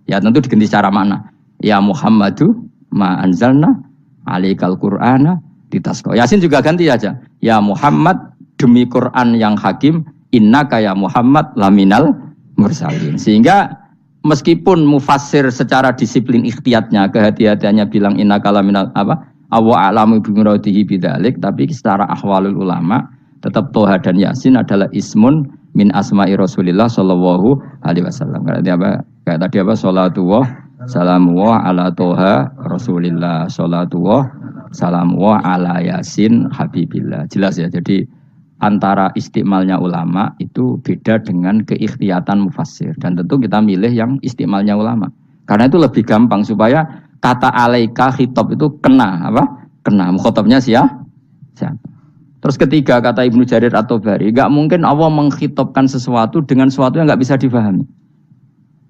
Ya tentu diganti secara makna. Ya Muhammadu ma anzalna alaikal Qur'ana litasqa. Yasin juga ganti aja. Ya Muhammad demi Quran yang hakim, innaka ya Muhammad laminal mursalin. Sehingga meskipun mufassir secara disiplin ikhtiyatnya, kehati-hatiannya bilang innaka laminal apa? Awa a'lamu bimuradihi bidzalik, tapi secara ahwalul ulama tetap Toha dan Yasin adalah ismun min asma'i Rasulillah sallallahu alaihi wasallam. Kayak tadi apa? Salatullah salamullah ala Toha Rasulillah, salatullah salamullah ala Yasin habibillah. Jelas ya. Jadi antara istimalnya ulama itu beda dengan keikhtiyatan mufassir, dan tentu kita milih yang istimalnya ulama. Karena itu lebih gampang supaya kata alaika khitab itu kena apa? Kena mukhatabnya siapa? Terus ketiga kata Ibnu Jarir At-Tabari, enggak mungkin Allah mengkhitabkan sesuatu dengan sesuatu yang enggak bisa difahami.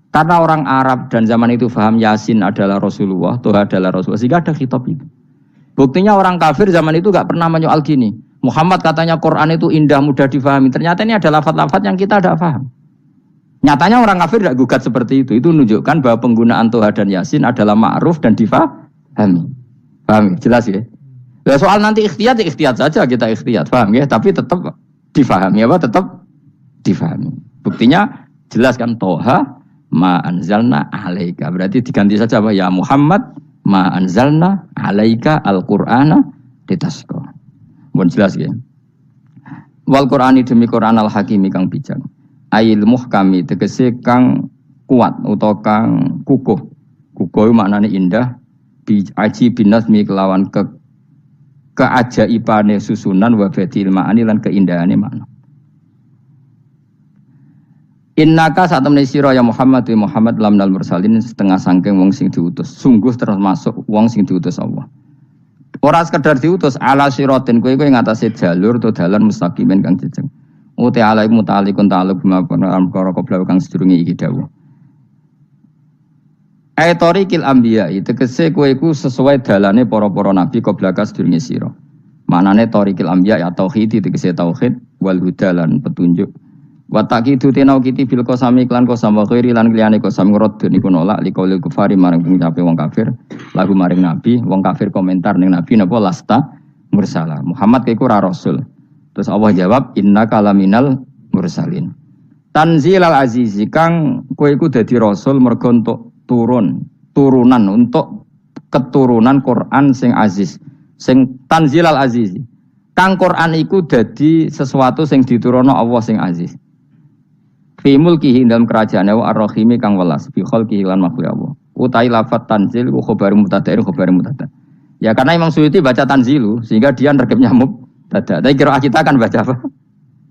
Karena orang Arab dan zaman itu paham Yasin adalah Rasulullah, Toha adalah Rasulullah, sehingga ada khitab itu. Buktinya orang kafir zaman itu enggak pernah menyoal gini. Muhammad katanya Quran itu indah, mudah difahami. Ternyata ini ada lafaz-lafaz yang kita tidak paham. Nyatanya orang kafir tidak gugat seperti itu. Itu menunjukkan bahwa penggunaan Toha dan Yasin adalah ma'ruf dan difahami. Paham? Jelas ya? Ya, soal nanti ikhtiyat, ya ikhtiyat saja kita ikhtiyat, paham ya? Tapi tetap difahami apa? Tetap difahami. Buktinya jelas kan Toha ma anzalna alaika. Berarti diganti saja apa? Ya Muhammad ma anzalna alaika al-Qur'ana litasqa. Mohon jelas ya. Wal Qur'ani demi Qur'an al-Hakimi kang bijak. Ail muhkami tegese kang kuat utawa kang kukuh. Kukuh maknane indah, bi aji binasmi kelawan keajaibane susunan wa badil ma'ani lan keindahane makna. Innaka saat temene sira ya Muhammad wa Muhammad lamnal mursalin setengah sangking wong sing diutus. Sungguh termasuk wong sing diutus Allah. Ora sekedar diutus ala siratin kowe ngatasi jalur to dalan mustaqimin kang jejeg. Uti alai mutalikun ta'aluk bima perkara qabla kang sedurunge iki dawuh. Aitorikil anbiya tegese kowe iku sesuai dalane para-para nabi qoblaka sedurunge sira. Manane torikil anbiya ya tauhid tegese tauhid wal hudalan petunjuk. Wa taqidu tenau kiti bil qasami iklan qasam wa khairi lan liyane qasam ngrodun iku nolak liqaulil kufari maring ngucape wong kafir lagu maring nabi, wong kafir komentar ning nabi napa lasta mursala. Muhammad iku ora rasul. Terus Allah jawab innaka laminal mursalin. Tanzilal azizi kang kowe iku dadi rasul mergo entuk turunan untuk keturunan Quran sing aziz, sing tanzilal azizi. Kang Quran iku dadi sesuatu sing diturunno Allah sing aziz. Fi mulkihi dalam kerajaane wa ar-rahimi kang welas bi khalqihi lan makhluk Allah. Utai lafat tanzil ku khabar mubtada khabar mubtada. Ya karena Imam Suyuti baca tanzilu sehingga dia nergebnya mubtada. Tapi kira kita kan baca apa?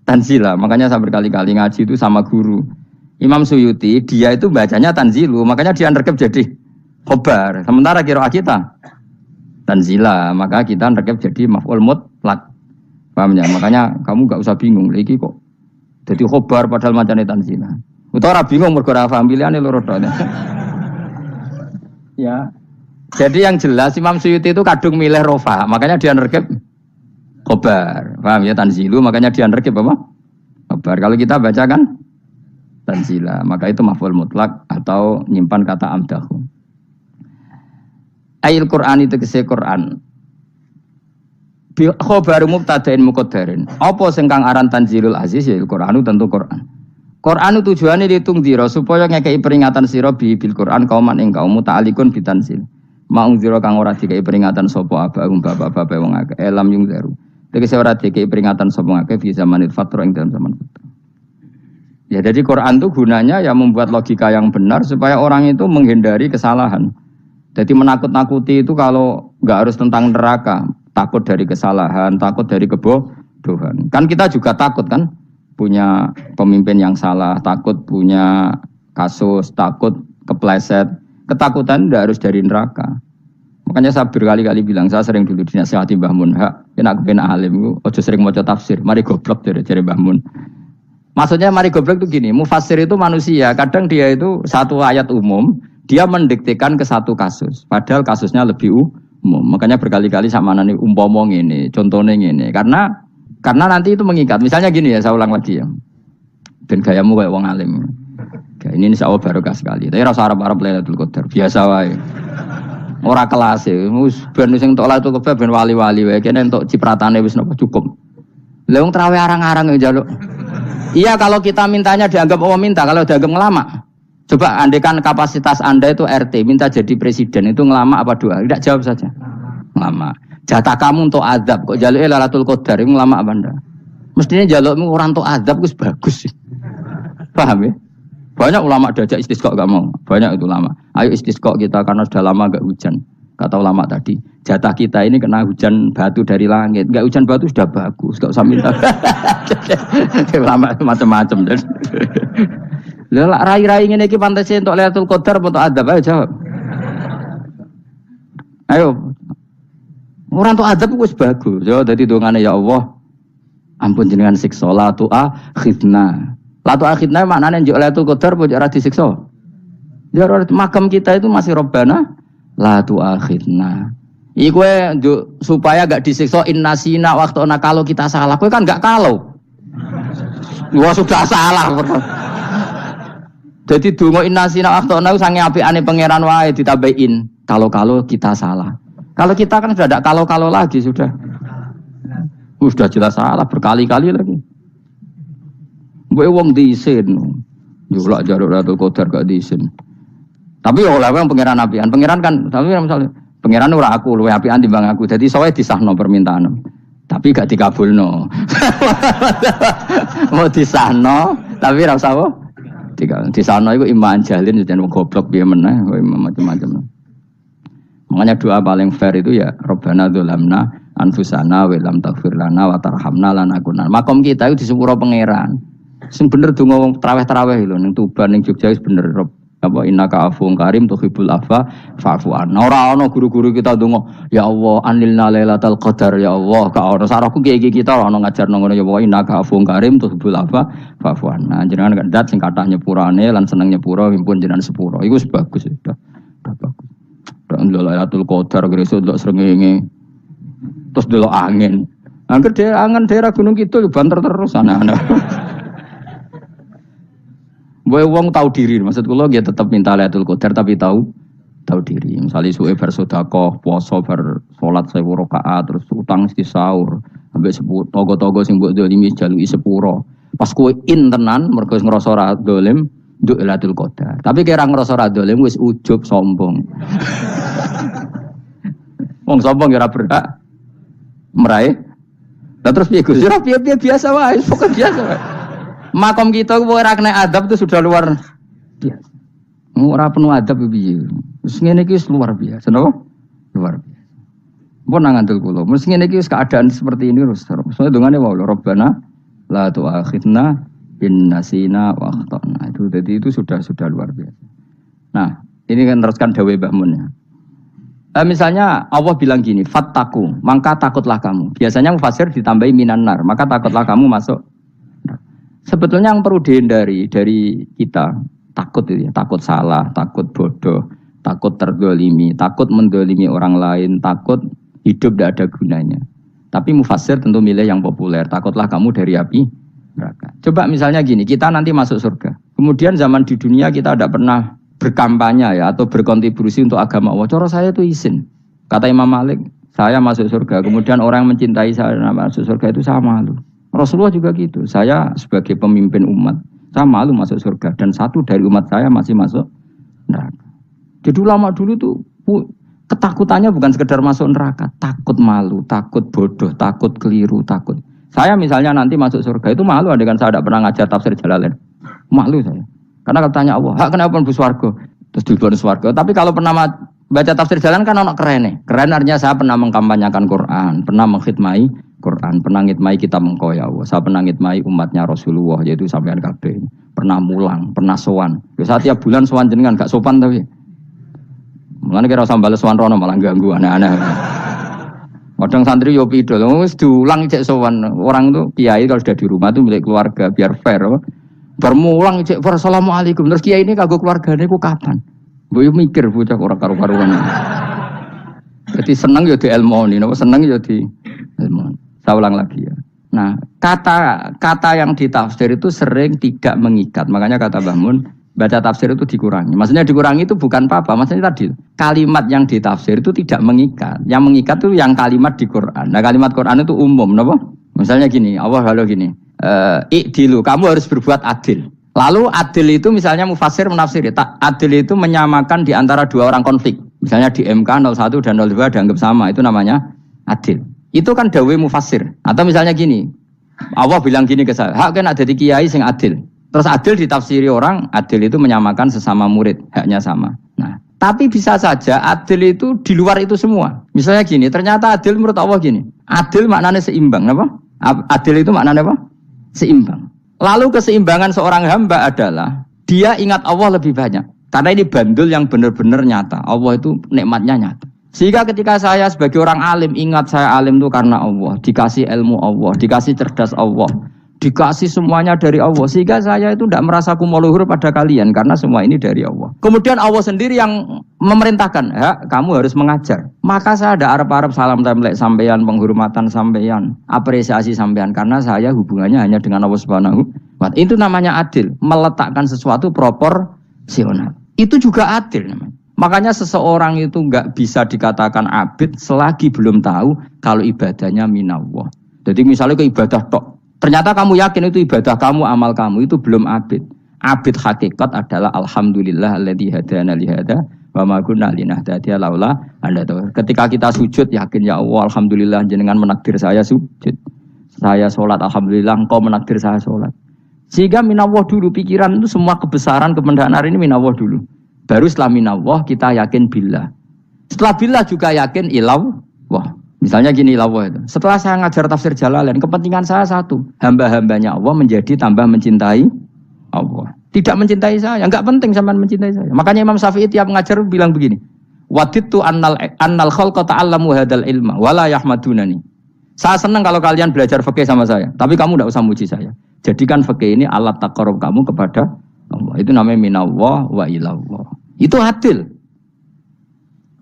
Tanzila. Makanya saya berkali-kali ngaji itu sama guru. Imam Suyuti dia itu bacanya tanzilu, makanya dia nergep jadi khobar. Sementara kira kita tanzila, maka kita nergep jadi maf'ul mutlaq. Paham ya? Makanya kamu enggak usah bingung lagi kok. Jadi khobar padahal macane tanzila. Utawa bingung mergo ora paham pilihane loro tok. Ya. Jadi yang jelas Imam Suyuti itu kadung milih rofa, makanya dia nergep khobar. Paham ya tanzilu, makanya dia nergep apa? Khobar. Kalau kita baca kan tanzila, maka itu maf'ul mutlak atau nyimpan kata amdahu. Ayil Qur'an itu kese Qur'an. Bi khabar mubtada'in muqaddarin. Apa sing kang aran tanzilul aziz ya Qur'anu tentu Qur'an. Qur'anu tujuane ditungdira supaya ngekeki peringatan sira bil Qur'an kauman ing kaum muta'alikun bitanzil. Maung zira kang ora dikeki peringatan sapa abahum bapak-bapak wong akeh elam yung zeru. Tegese ora dikeki peringatan sapa akeh di zamanil fatra ing dalam zaman fatra. Ya jadi Quran itu gunanya ya membuat logika yang benar supaya orang itu menghindari kesalahan. Jadi menakut-nakuti itu kalau nggak harus tentang neraka, takut dari kesalahan, takut dari kebodohan. Kan kita juga takut kan punya pemimpin yang salah, takut punya kasus, takut kepleset. Ketakutan tidak harus dari neraka. Makanya saya berkali-kali bilang, saya sering dulu dinasihati Mbah Mun, nak kepen alim, ojo sering maca tafsir, mari goblok dari Mbah Mun. Maksudnya mari goblok itu gini, mufassir itu manusia, kadang dia itu satu ayat umum, dia mendiktekan ke satu kasus, padahal kasusnya lebih umum. Makanya berkali-kali sama nani umpama ini, contohnya ini, karena nanti itu mengikat. Misalnya gini ya, saya ulang lagi ya, dan gayamu kayak wong alim. Ini insya Allah barokah sekali. Tapi rasa Arab-Arab Lailatul Qadar biasa wae. Ora kelas e. Wis ben sing entuk Lailatul Qadar ben wali-wali wae. Kene entuk cipratane wis napa cukup. Lah wong traweh arang-arang ya njaluk. Iya kalau kita mintanya dianggap Allah minta, kalau dianggap ngelama. Coba andekan kapasitas Anda itu RT, minta jadi presiden itu ngelama apa doa? Tidak, jawab saja. Ngelama. Jatah kamu untuk azab kok njaluk Lailatul Qadar itu ngelama apa Anda? Mestinya njalukmu orang untuk azab wis bagus sih. Paham ya? Banyak ulama diajak istisqa gak mau. Banyak itu ulama. Ayo istisqa kita karena sudah lama gak hujan. Kata ulama tadi, jatah kita ini kena hujan batu dari langit. Gak hujan batu sudah bagus. Gak usah minta. Ulama macam-macam. Lah rai-rai ngene iki pantese untuk Lailatul Qadar untuk adab ayo jawab. Ayo. Orang untuk adab wis bagus. Yo dadi dongane ya Allah. Ampun jenengan siksa la tu'akhidna. Latu akhirnya maknanya njuk Lailatul Qadar pojok ora disiksa. Ya makam kita itu masih Rabbana latu akhirna. Iku njuk supaya gak disiksa innasina waqtuna kalau kita salah. Kowe kan gak kalau. Wah sudah salah. Jadi donga innasina waqtuna sange apikane pangeran wae ditambahin kalau kita salah. Kalau kita kan sudah tidak kalau lagi sudah. Sudah jelas salah berkali-kali lagi. Gue wong diisin, julak jaruk Lailatul Qadar gak diisin. Tapi oleh wong pangeran apian, pangeran kan, tapi misalnya pangeran ora aku, luwe apian timbang aku. Jadi soalnya disahno permintaan, tapi gak dikabulno. Mau disahno, tapi ora usah apa? Disahno itu iman jalin, jadi goblok biar meneh, macam-macam. Makanya doa paling fair itu ya Rabbana dzolamna anfusana wa lam taghfir lana wa tarhamna lanakunanna. Makom kita itu di sepuro pangeran. Sing bener donga wong traweh-traweh lho ning Tuban ning Jogja wis bener apa innaka afuwun karim tuhibbul afwa fa'fu anna. Ora ana guru-guru kita donga ya Allah anilna lailatul qadar ya Allah ka ono sarahku kiye-kiye kita ora ono ngajarno ngono ya Allah innaka afuwun karim tuhibbul afwa fa'fu anna. Jenengan kandat sing kathah nyepurane lan seneng nyepuro himpun jenengan sepuro. Iku wis bagus sudah bagus. Dan lailatul qadar gresuk ndelok srengenge terus ndelok angin. Angger angen daerah Gunung Kidul banter terus anak-anak. Boy wong tahu diri, maksud kula dia tetap minta Lailatul Qadar tapi tahu diri. Misalnya suwe bar sedekah, puasa bar salat 1000 rakaat, terus utang mesti sahur, ambek sepuro togo-togo sing mbok dolimi jaluki sepuro. Pas kowe tenan mergo ngrasa ora dolim, nduk Lailatul Qadar. Tapi kira ngrasa ora dolim wis ujub sombong. Wong sombong ya ora berhak meraih. Lah terus piye Gus? Ora piye-piye biasa wae, pokok biasa wae. Makom kita ora kena adab itu sudah luar biasa. Ora penuh adab piye. Wis ngene iki wis luar biasa, napa? Luar biasa. Mbon nang ngandel kula. Wis ngene iki wis keadaan seperti ini terus. Soale dongane wae Rabbana la tu'akhidna in nasina wa akhtana. Itu jadi itu sudah luar biasa. Nah, ini kan teruskan dawuh Mbah Mun ya. Misalnya Allah bilang gini, fattaku, maka takutlah kamu. Biasanya mufasir ditambahi minan nar, maka takutlah kamu masuk. Sebetulnya yang perlu dihindari dari kita takut itu ya, takut salah, takut bodoh, takut terdolimi, takut mendolimi orang lain, takut hidup tidak ada gunanya. Tapi mufasir tentu milih yang populer, takutlah kamu dari api neraka. Coba misalnya gini, kita nanti masuk surga. Kemudian zaman di dunia kita tidak pernah berkampanye ya atau berkontribusi untuk agama Allah. Cara saya itu izin. Kata Imam Malik, saya masuk surga. Kemudian orang yang mencintai saya masuk surga itu sama malu. Rasulullah juga gitu. Saya sebagai pemimpin umat, saya malu masuk surga. Dan satu dari umat saya masih masuk neraka. Jadi ulama dulu tuh ketakutannya bukan sekedar masuk neraka, takut malu, takut bodoh, takut keliru, takut. Saya misalnya nanti masuk surga itu malu dengan saya tidak pernah ngajar tafsir Jalalain. Malu saya. Karena kalau tanya Allah, kenapa pun swarga? Terus dibon swarga. Tapi kalau pernah baca tafsir Jalalain kan ono keren. Keren artinya saya pernah mengkampanyekan Quran, pernah mengkhidmati Quran, pernah ngitmai kitab engkau ya Allah. Saya pernah ngitmai umatnya Rasulullah, yaitu sampean kabeh. Pernah mulang, pernah sowan. Saya tiap bulan sowan jenengan gak sopan tapi. Mulane kira usah bales sowan rono malah ganggu aneh-aneh. Kadang santri yo pidol, wis diulang cek sowan. Orang tuh kiai kalau sudah di rumah tuh milik keluarga biar fair. Bermulang cek assalamualaikum. Terus kiai ini kagok keluargane ku kapan? Mbok mikir bocah ora karo-karuan. Jadi seneng yo di ilmoni, napa seneng yo di ilmoni. Saya ulang lagi ya. Nah, kata yang ditafsir itu sering tidak mengikat. Makanya kata Mbah Mun, baca tafsir itu dikurangi. Maksudnya dikurangi itu bukan apa-apa. Maksudnya tadi, kalimat yang ditafsir itu tidak mengikat. Yang mengikat itu yang kalimat di Quran. Nah, kalimat Quran itu umum, napa? Misalnya gini, Allah kalau gini, i'dilu, kamu harus berbuat adil. Lalu adil itu misalnya mufassir menafsir, adil itu menyamakan di antara dua orang konflik. Misalnya di MK 01 dan 02 dianggap sama, itu namanya adil. Itu kan dawai mufassir. Atau misalnya gini, Allah bilang gini ke saya, hak kan ada di kiai sing adil. Terus adil ditafsiri orang, adil itu menyamakan sesama murid, haknya sama. Nah, tapi bisa saja adil itu di luar itu semua. Misalnya gini, ternyata adil menurut Allah gini, adil maknanya seimbang, apa? Adil itu maknanya apa? Seimbang. Lalu keseimbangan seorang hamba adalah dia ingat Allah lebih banyak. Karena ini bandul yang benar-benar nyata. Allah itu nikmatnya nyata. Sehingga ketika saya sebagai orang alim, ingat saya alim itu karena Allah, dikasih ilmu Allah, dikasih cerdas Allah, dikasih semuanya dari Allah. Sehingga saya itu tidak merasa kumuluhur pada kalian, karena semua ini dari Allah. Kemudian Allah sendiri yang memerintahkan, kamu harus mengajar. Maka saya ada arep-arep salam templek sampeyan, penghormatan sampeyan, apresiasi sampeyan, karena saya hubungannya hanya dengan Allah Subhanahu wa Ta'ala. Itu namanya adil, meletakkan sesuatu proporsional. Itu juga adil namanya. Makanya seseorang itu enggak bisa dikatakan abid selagi belum tahu kalau ibadahnya minallah. Jadi misalnya ke ibadah tok, ternyata kamu yakin itu ibadah kamu, amal kamu itu belum abid. Abid hakikat adalah alhamdulillah alladzi hadana li hada wa ma kunna linahtadiya laula anda tahu. Ketika kita sujud yakin ya Allah alhamdulillah jenengan menakdir saya sujud. Saya salat alhamdulillah engkau menakdir saya salat. Sehingga minallah dulu pikiran itu semua kebesaran kemendahan hari ini minallah dulu. Baru setelah minallah kita yakin billah. Setelah billah juga yakin ilawah. Misalnya gini ilawah itu. Setelah saya ngajar tafsir Jalalain, kepentingan saya satu. Hamba-hambanya Allah menjadi tambah mencintai Allah. Tidak mencintai saya. Enggak penting sampean mencintai saya. Makanya Imam Syafi'i tiap ngajar bilang begini. Wadittu annal khalqa ta'allamu hadal ilma. Wala yahmadunani. Saya senang kalau kalian belajar fikih sama saya. Tapi kamu tidak usah muji saya. Jadikan fikih ini alat taqarrub kamu kepada Allah. Itu namanya minallah wa ilallah. Itu adil.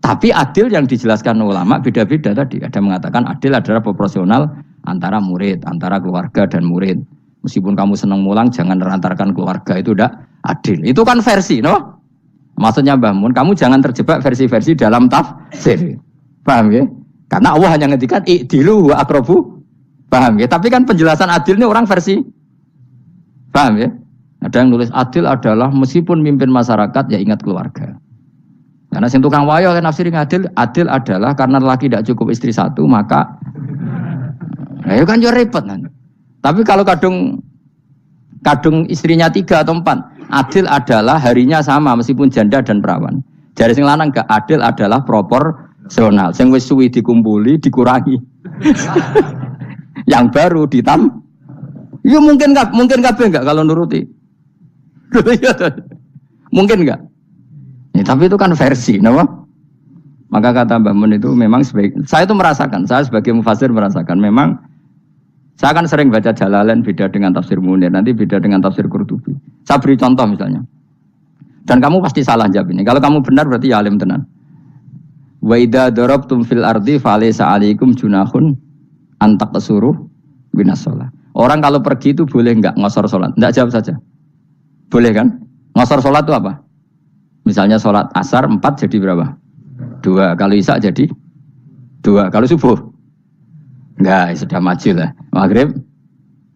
Tapi adil yang dijelaskan ulama beda-beda tadi. Ada mengatakan adil adalah proporsional antara murid, antara keluarga dan murid. Meskipun kamu senang mulang, jangan merantarkan keluarga. Itu udah adil. Itu kan versi, no? Maksudnya Mbah Mun, kamu jangan terjebak versi-versi dalam tafsir. Paham ya? Karena Allah hanya ngendikan i'dilu wa aqrabu. Paham ya? Tapi kan penjelasan adil ini orang versi. Paham ya? Ada yang nulis adil adalah meskipun mimpin masyarakat ya ingat keluarga. Karena sing tukang wayo kan nafsirin adil adalah karena laki tidak cukup istri satu maka ya kan yo repot nanti. Tapi kalau kadung istrinya 3 atau 4, adil adalah harinya sama meskipun janda dan perawan. Jare sing lanang gak adil adalah proporsional. Sing wis suwi dikumpuli dikurangi. Yang baru ya mungkin kabeh enggak kalau nuruti. Mungkin enggak? Ya, tapi itu kan versi, kenapa? Maka kata Mbah Mun itu memang saya itu merasakan, saya sebagai mufassir merasakan memang saya kan sering baca Jalalain beda dengan tafsir Munir, nanti beda dengan tafsir Qurtubi. Saya beri contoh misalnya. Dan kamu pasti salah jawab ini. Kalau kamu benar berarti ya alim tenan. Wa idza darabtum fil ardi falaysa 'alaikum junahun an taqsuru binas shalah. Orang kalau pergi itu boleh enggak ngosor salat? Enggak, jawab saja. Boleh kan? Ngosor sholat itu apa? Misalnya sholat asar 4 jadi berapa? 2. Kalau isya jadi 2. Kalau subuh? Enggak, sudah maju lah. Maghrib?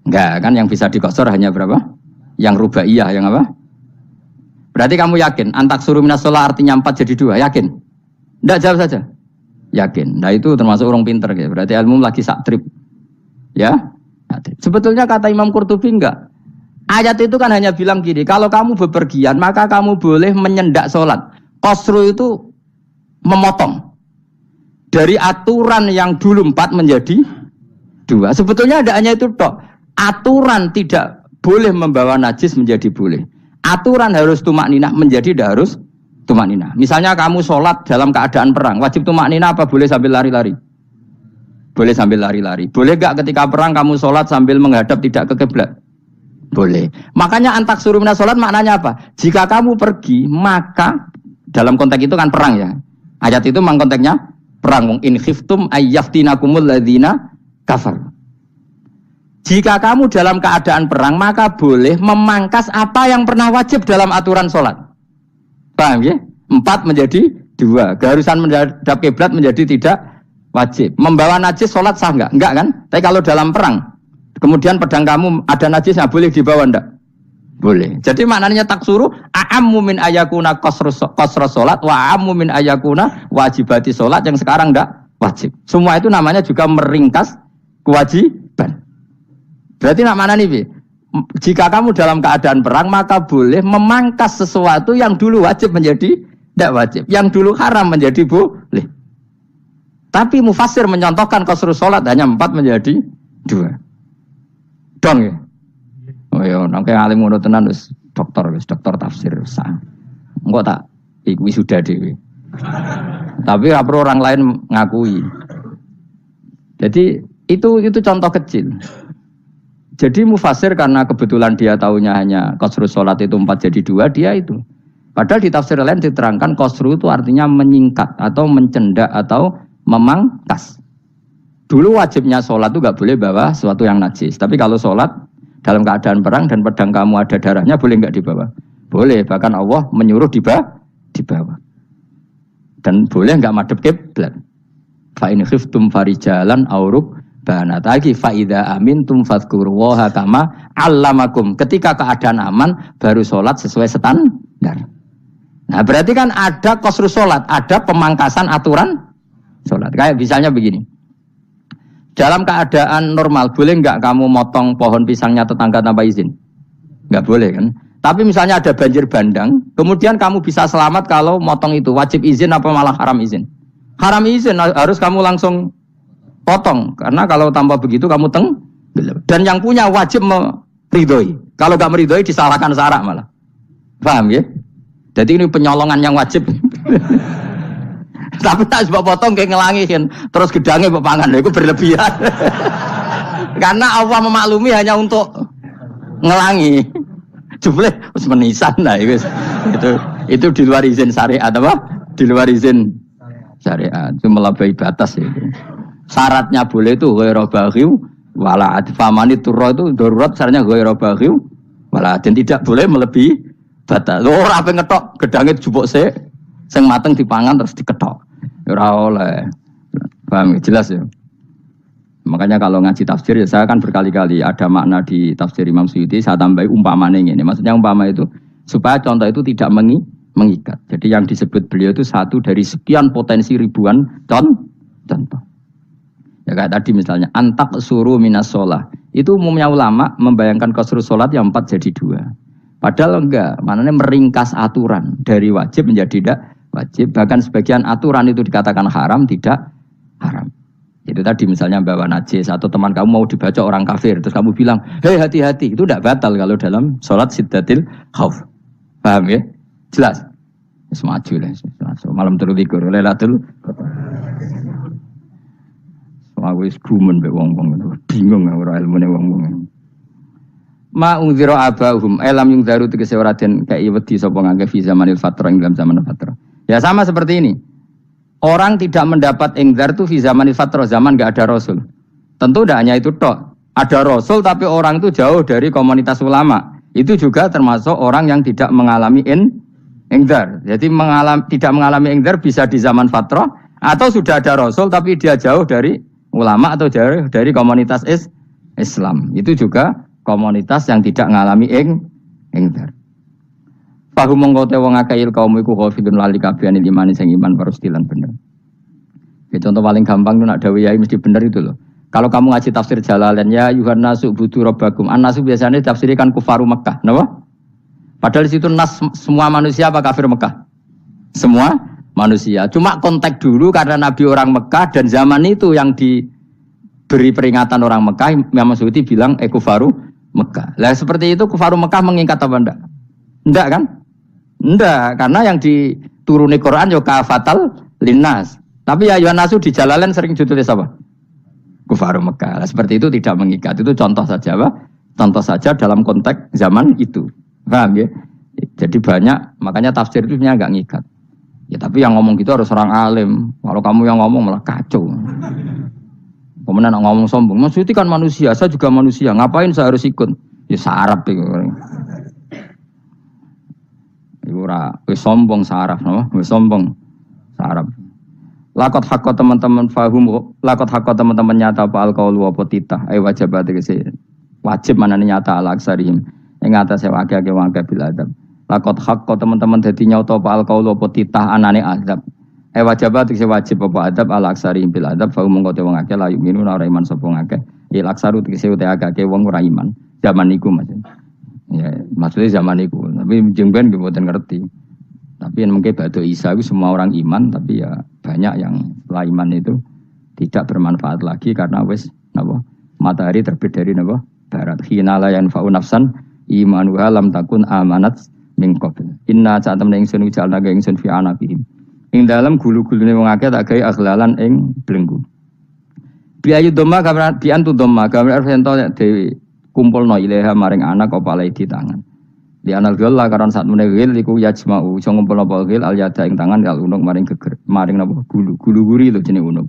Enggak, kan yang bisa dikosor hanya berapa? Yang rubaiyah, yang apa? Berarti kamu yakin? Antak suruh minas sholat artinya 4 jadi 2, yakin? Enggak, jawab saja. Yakin. Nah itu termasuk orang pinter. Gitu. Berarti ilmu lagi sak trip. Ya? Sebetulnya kata Imam Qurtubi enggak. Ayat itu kan hanya bilang gini, kalau kamu bepergian maka kamu boleh menyendak sholat. Qasru itu memotong. Dari aturan yang dulu 4 menjadi dua. Sebetulnya tidak hanya itu tok. Aturan tidak boleh membawa najis menjadi boleh. Aturan harus tumakninah menjadi tidak harus tumakninah. Misalnya kamu sholat dalam keadaan perang, wajib tumakninah apa boleh sambil lari-lari? Boleh sambil lari-lari. Boleh gak ketika perang kamu sholat sambil menghadap tidak ke kiblat? Boleh. Makanya antak suruh minas sholat maknanya apa? Jika kamu pergi, maka dalam konteks itu kan perang ya. Ayat itu memang konteksnya perang. In khiftum ayyaftinakumul ladzina kafar. Jika kamu dalam keadaan perang, maka boleh memangkas apa yang pernah wajib dalam aturan sholat. Paham ya? 4 menjadi 2. Keharusan menghadap kiblat menjadi tidak wajib. Membawa najis sholat sah enggak? Enggak kan? Tapi kalau dalam perang, kemudian pedang kamu ada najisnya, boleh dibawa enggak? Boleh. Jadi maknanya taksuru a'ammu min ayakuna qasrus sholat wa a'ammu min ayakuna wajibati sholat yang sekarang enggak wajib. Semua itu namanya juga meringkas kewajiban. Berarti nak mana nih? Jika kamu dalam keadaan perang, maka boleh memangkas sesuatu yang dulu wajib menjadi tidak wajib. Yang dulu haram menjadi boleh. Tapi mufassir mencontohkan qasrus sholat hanya 4 menjadi 2. Dong ya? Oh ya, nangke alim ngono tenan wis dokter tafsir sah. Engko tak iku sudah dhewe. Tapi ora perlu orang lain ngakui. Jadi itu contoh kecil. Jadi mufassir karena kebetulan dia taunya hanya qasrus sholat itu 4 jadi 2, dia itu. Padahal di tafsir lain diterangkan qasru itu artinya menyingkat atau mencendak atau memangkas. Dulu wajibnya sholat itu gak boleh bawa sesuatu yang najis. Tapi kalau sholat dalam keadaan perang dan pedang kamu ada darahnya, boleh gak dibawa? Boleh. Bahkan Allah menyuruh dibawa. Dan boleh gak madhep kiblat. Fa in khiftum farijalan auruk banataki fa idza amintum fadhkurullaha kama 'allamakum. Ketika keadaan aman baru sholat sesuai standar. Nah, berarti kan ada qasrus sholat, ada pemangkasan aturan sholat. Kayak misalnya begini. Dalam keadaan normal, boleh nggak kamu motong pohon pisangnya tetangga tanpa izin? Nggak boleh kan? Tapi misalnya ada banjir bandang, kemudian kamu bisa selamat kalau motong itu. Wajib izin apa malah haram izin? Haram izin, harus kamu langsung potong. Karena kalau tanpa begitu kamu dan yang punya wajib meridhoi. Kalau nggak meridhoi disalahkan syarak malah. Paham ya? Jadi ini penyolongan yang wajib. Tapi tak sebab potong kayak ngelangihin, terus gedangnya berpangan, itu berlebihan. Karena Allah memaklumi hanya untuk ngelangi. Jumlah harus menisan lah, itu di luar izin syariat apa? Di luar izin syariat, itu melampaui batas itu. Syaratnya boleh itu ghairu baghiw wala adfamani turro itu darurat syaratnya ghairu baghiw wala dan tidak boleh melebihi batas. Ora ape ngetok gedangnya jupuk sik, sing mateng dipangan terus diketok. Ora oleh. Paham jelas ya. Makanya kalau ngaji tafsir ya saya kan berkali-kali ada makna di tafsir Imam Suyuti saya tambahi umpamanya ini. Maksudnya umpama itu supaya contoh itu tidak mengikat. Jadi yang disebut beliau itu satu dari sekian potensi ribuan contoh. Ya kayak tadi misalnya antak suruh minas sholah. Itu umumnya ulama membayangkan qasrus sholat yang 4 jadi 2. Padahal enggak, maknanya meringkas aturan dari wajib menjadi tidak wajib. Bahkan sebagian aturan itu dikatakan haram, tidak haram. Itu tadi misalnya bawa najis atau teman kamu mau dibaca orang kafir, terus kamu bilang, hei hati-hati, itu tidak batal kalau dalam sholat siddatil khauf. Paham ya? Jelas? Semaju lah. Malam terlikur, lelatul. Aku wis gumen mbek wong-wong itu. Bingung ora ilmune wong-wong. Ma unzira abahum elam yung daru tegese ora den kei wedi sapa ngangge fi zamanil fatrah ing dalam zaman fatrah. Ya sama seperti ini. Orang tidak mendapat ingzar itu fi zamanil fatrah, zaman enggak ada rasul. Tentu tidak hanya itu tok. Ada rasul tapi orang itu jauh dari komunitas ulama. Itu juga termasuk orang yang tidak mengalami ingzar. Jadi tidak mengalami ingzar bisa di zaman fatrah atau sudah ada rasul tapi dia jauh dari ulama atau jauh dari komunitas Islam. Itu juga komunitas yang tidak ngalami ingzar. Fahum mengkote wong akail kaum iku khafidun lali kabehane imane sing iman parustilan bener. Ya, contoh paling gampang itu nak dawuh yai mesti bener itu loh. Kalau kamu ngaji tafsir Jalalain ya yuhan nasu budu rabbakum. An-nasu biasanya tafsirkan kufaru Mekah, napa? Padahal di situ nas semua manusia apa kafir Mekah? Semua manusia. Cuma konteks dulu karena Nabi orang Mekah dan zaman itu yang diberi diberi peringatan orang Mekah, Imam Suyuti bilang kufaru Mekah. Lah seperti itu kufaru Mekah mengikat apa enggak? Enggak kan? Enggak, karena yang dituruni Quran yo kafatal linnas. Tapi ya Nasu di Jalalain sering ditulis apa? Kufaru Mekah. Lah seperti itu tidak mengikat. Itu contoh saja apa? Contoh saja dalam konteks zaman itu. Paham ya? Jadi banyak, makanya tafsir itu enggak ngikat. Ya tapi yang ngomong gitu harus orang alim. Kalau kamu yang ngomong malah kacau. Kemudian ngomong sombong, maksudnya kan manusia, saya juga manusia. Ngapain saya harus ikut? Ya sarap itu. Iku ora wis sombong saraf, no? Wis sombong saraf. Lakot hakko teman-teman fahum, lakot hakko teman-teman nyata apa alqaulu apa titah, wajib tegese. Wajib manane nyata ala aksarihim. Ing atase wake-wake bil adab. Lakot hakko teman-teman dadi nyata apa alqaulu apa titah anane azab. Wajib tegese wajib apa adab ala aksarihim bil adab, fahum mongko te wong akeh la yu'minu ora iman sapa ngakeh. Il aksaru tegese utek akeh wong ora iman. Zaman niku maksudnya. Ya, maksudnya zaman itu, tapi jengben mboten ngerti. Tapi yang mungkin batu Isa itu semua orang iman, tapi ya banyak yang setelah iman itu tidak bermanfaat lagi karena wis napa matahari terbit dari napa barat. Hina la yanfa'u nafsan imanuha lam takun amanat min qabl. Inna sa'atam ingsun jalna ga ingsun fi anabihim. Ing dalam gulu-gulune wong akeh tak gawe aghlalan ing blenggu. Biayu doma gambar biantu doma gambar sento dewi kumpulno ilaha maring anak apa di tangan. Di anal gil lah karon saat menegil iku yajma'u iso ngumpulno apa gil al yada ing tangan kal unuk maring geger maring napa gulu-guri lho jenenge unuk.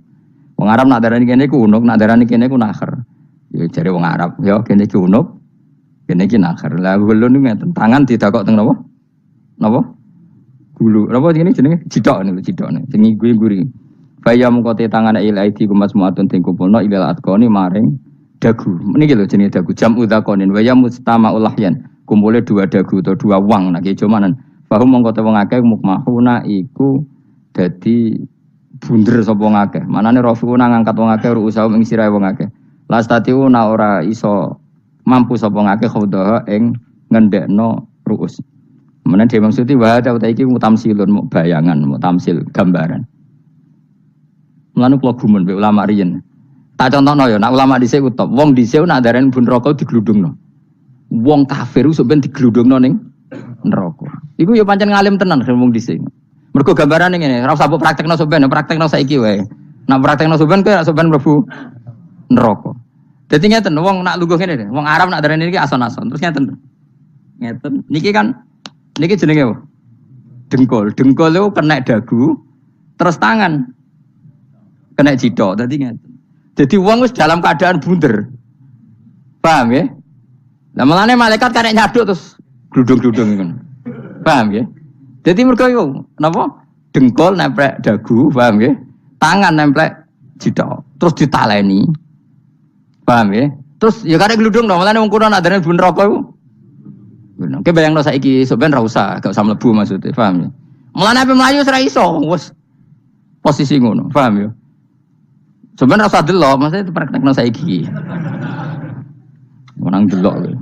Wong Arab nak darani kene iku unuk, nak darani kene iku nakher. Ya jare wong Arab, ya kene iki unuk, kene iki nakher. Lah gulu niku ngeten, tangan didakok teng napa? Napa? Gulu. Napa jenenge cidok niku cidokne. Sing guri-guri. Faya mengkote tangan ilaidi kumas muatun ting kumpulno ilal atqoni maring dagu. Niki lho jenenge dagu jam udzakonin wa ya mustama ulahyan. Kumpule dua dagu atau dua wang nek jomanan. Bahum mongko te wong akeh mukmahuna iku dadi bunder sapa wong akeh. Manane rafiuna ngangkat wong akeh ruusahum ing sirahe wong akeh. Lastatiuna ora iso mampu sapa wong akeh khawdaha ing ngendekno ruus. Menan dhewe maksudi wa ta iki mutamsilun mu bayangan, mutamsil gambaran. Mulane kula gumun mbek ulama riyen. Tak contohno ya, nak ulama dhisik ku top. Wong dhisik nak darani bun neraka digludungno. Wong kafir sok ben digludungno ning neraka. Iku ya pancen ngalim tenan wong dhisik. Mergo gambarane ngene, ora usah mbok praktekno sok ben, praktekno saiki wae. Nak praktekno sok ben kowe sok ben mlebu neraka. Dadi ngeten, wong nak lungguh ngene, wong Arab nak darani iki ason-ason. Terus ngeten. Ngeten. Niki jenenge apa? Dengkul. Dengkul itu kena dagu, terus tangan kena jidok. Dadi ngeten. Jadi wong wis dalam keadaan bunder. Paham ya? Lah malane malaikat karek nyaduk terus gludung-gludung ngono. Paham ya? Jadi mergo yo napa? Dengkul nempel dagu, paham ya? Tangan nempel jidok, terus ditaleni. Paham ya? Terus ya karek gludung dong, malane wong kuno nak darane bun neraka iku. Bener. Oke bayangno saiki sok ben ra usah, gak usah mlebu maksudnya, paham ya? Mulane ape mlayu ora iso, wis posisi ngono, paham ya? Sebenarnya rasa delok, maksudnya itu praktekno saiki. Orang delok lho.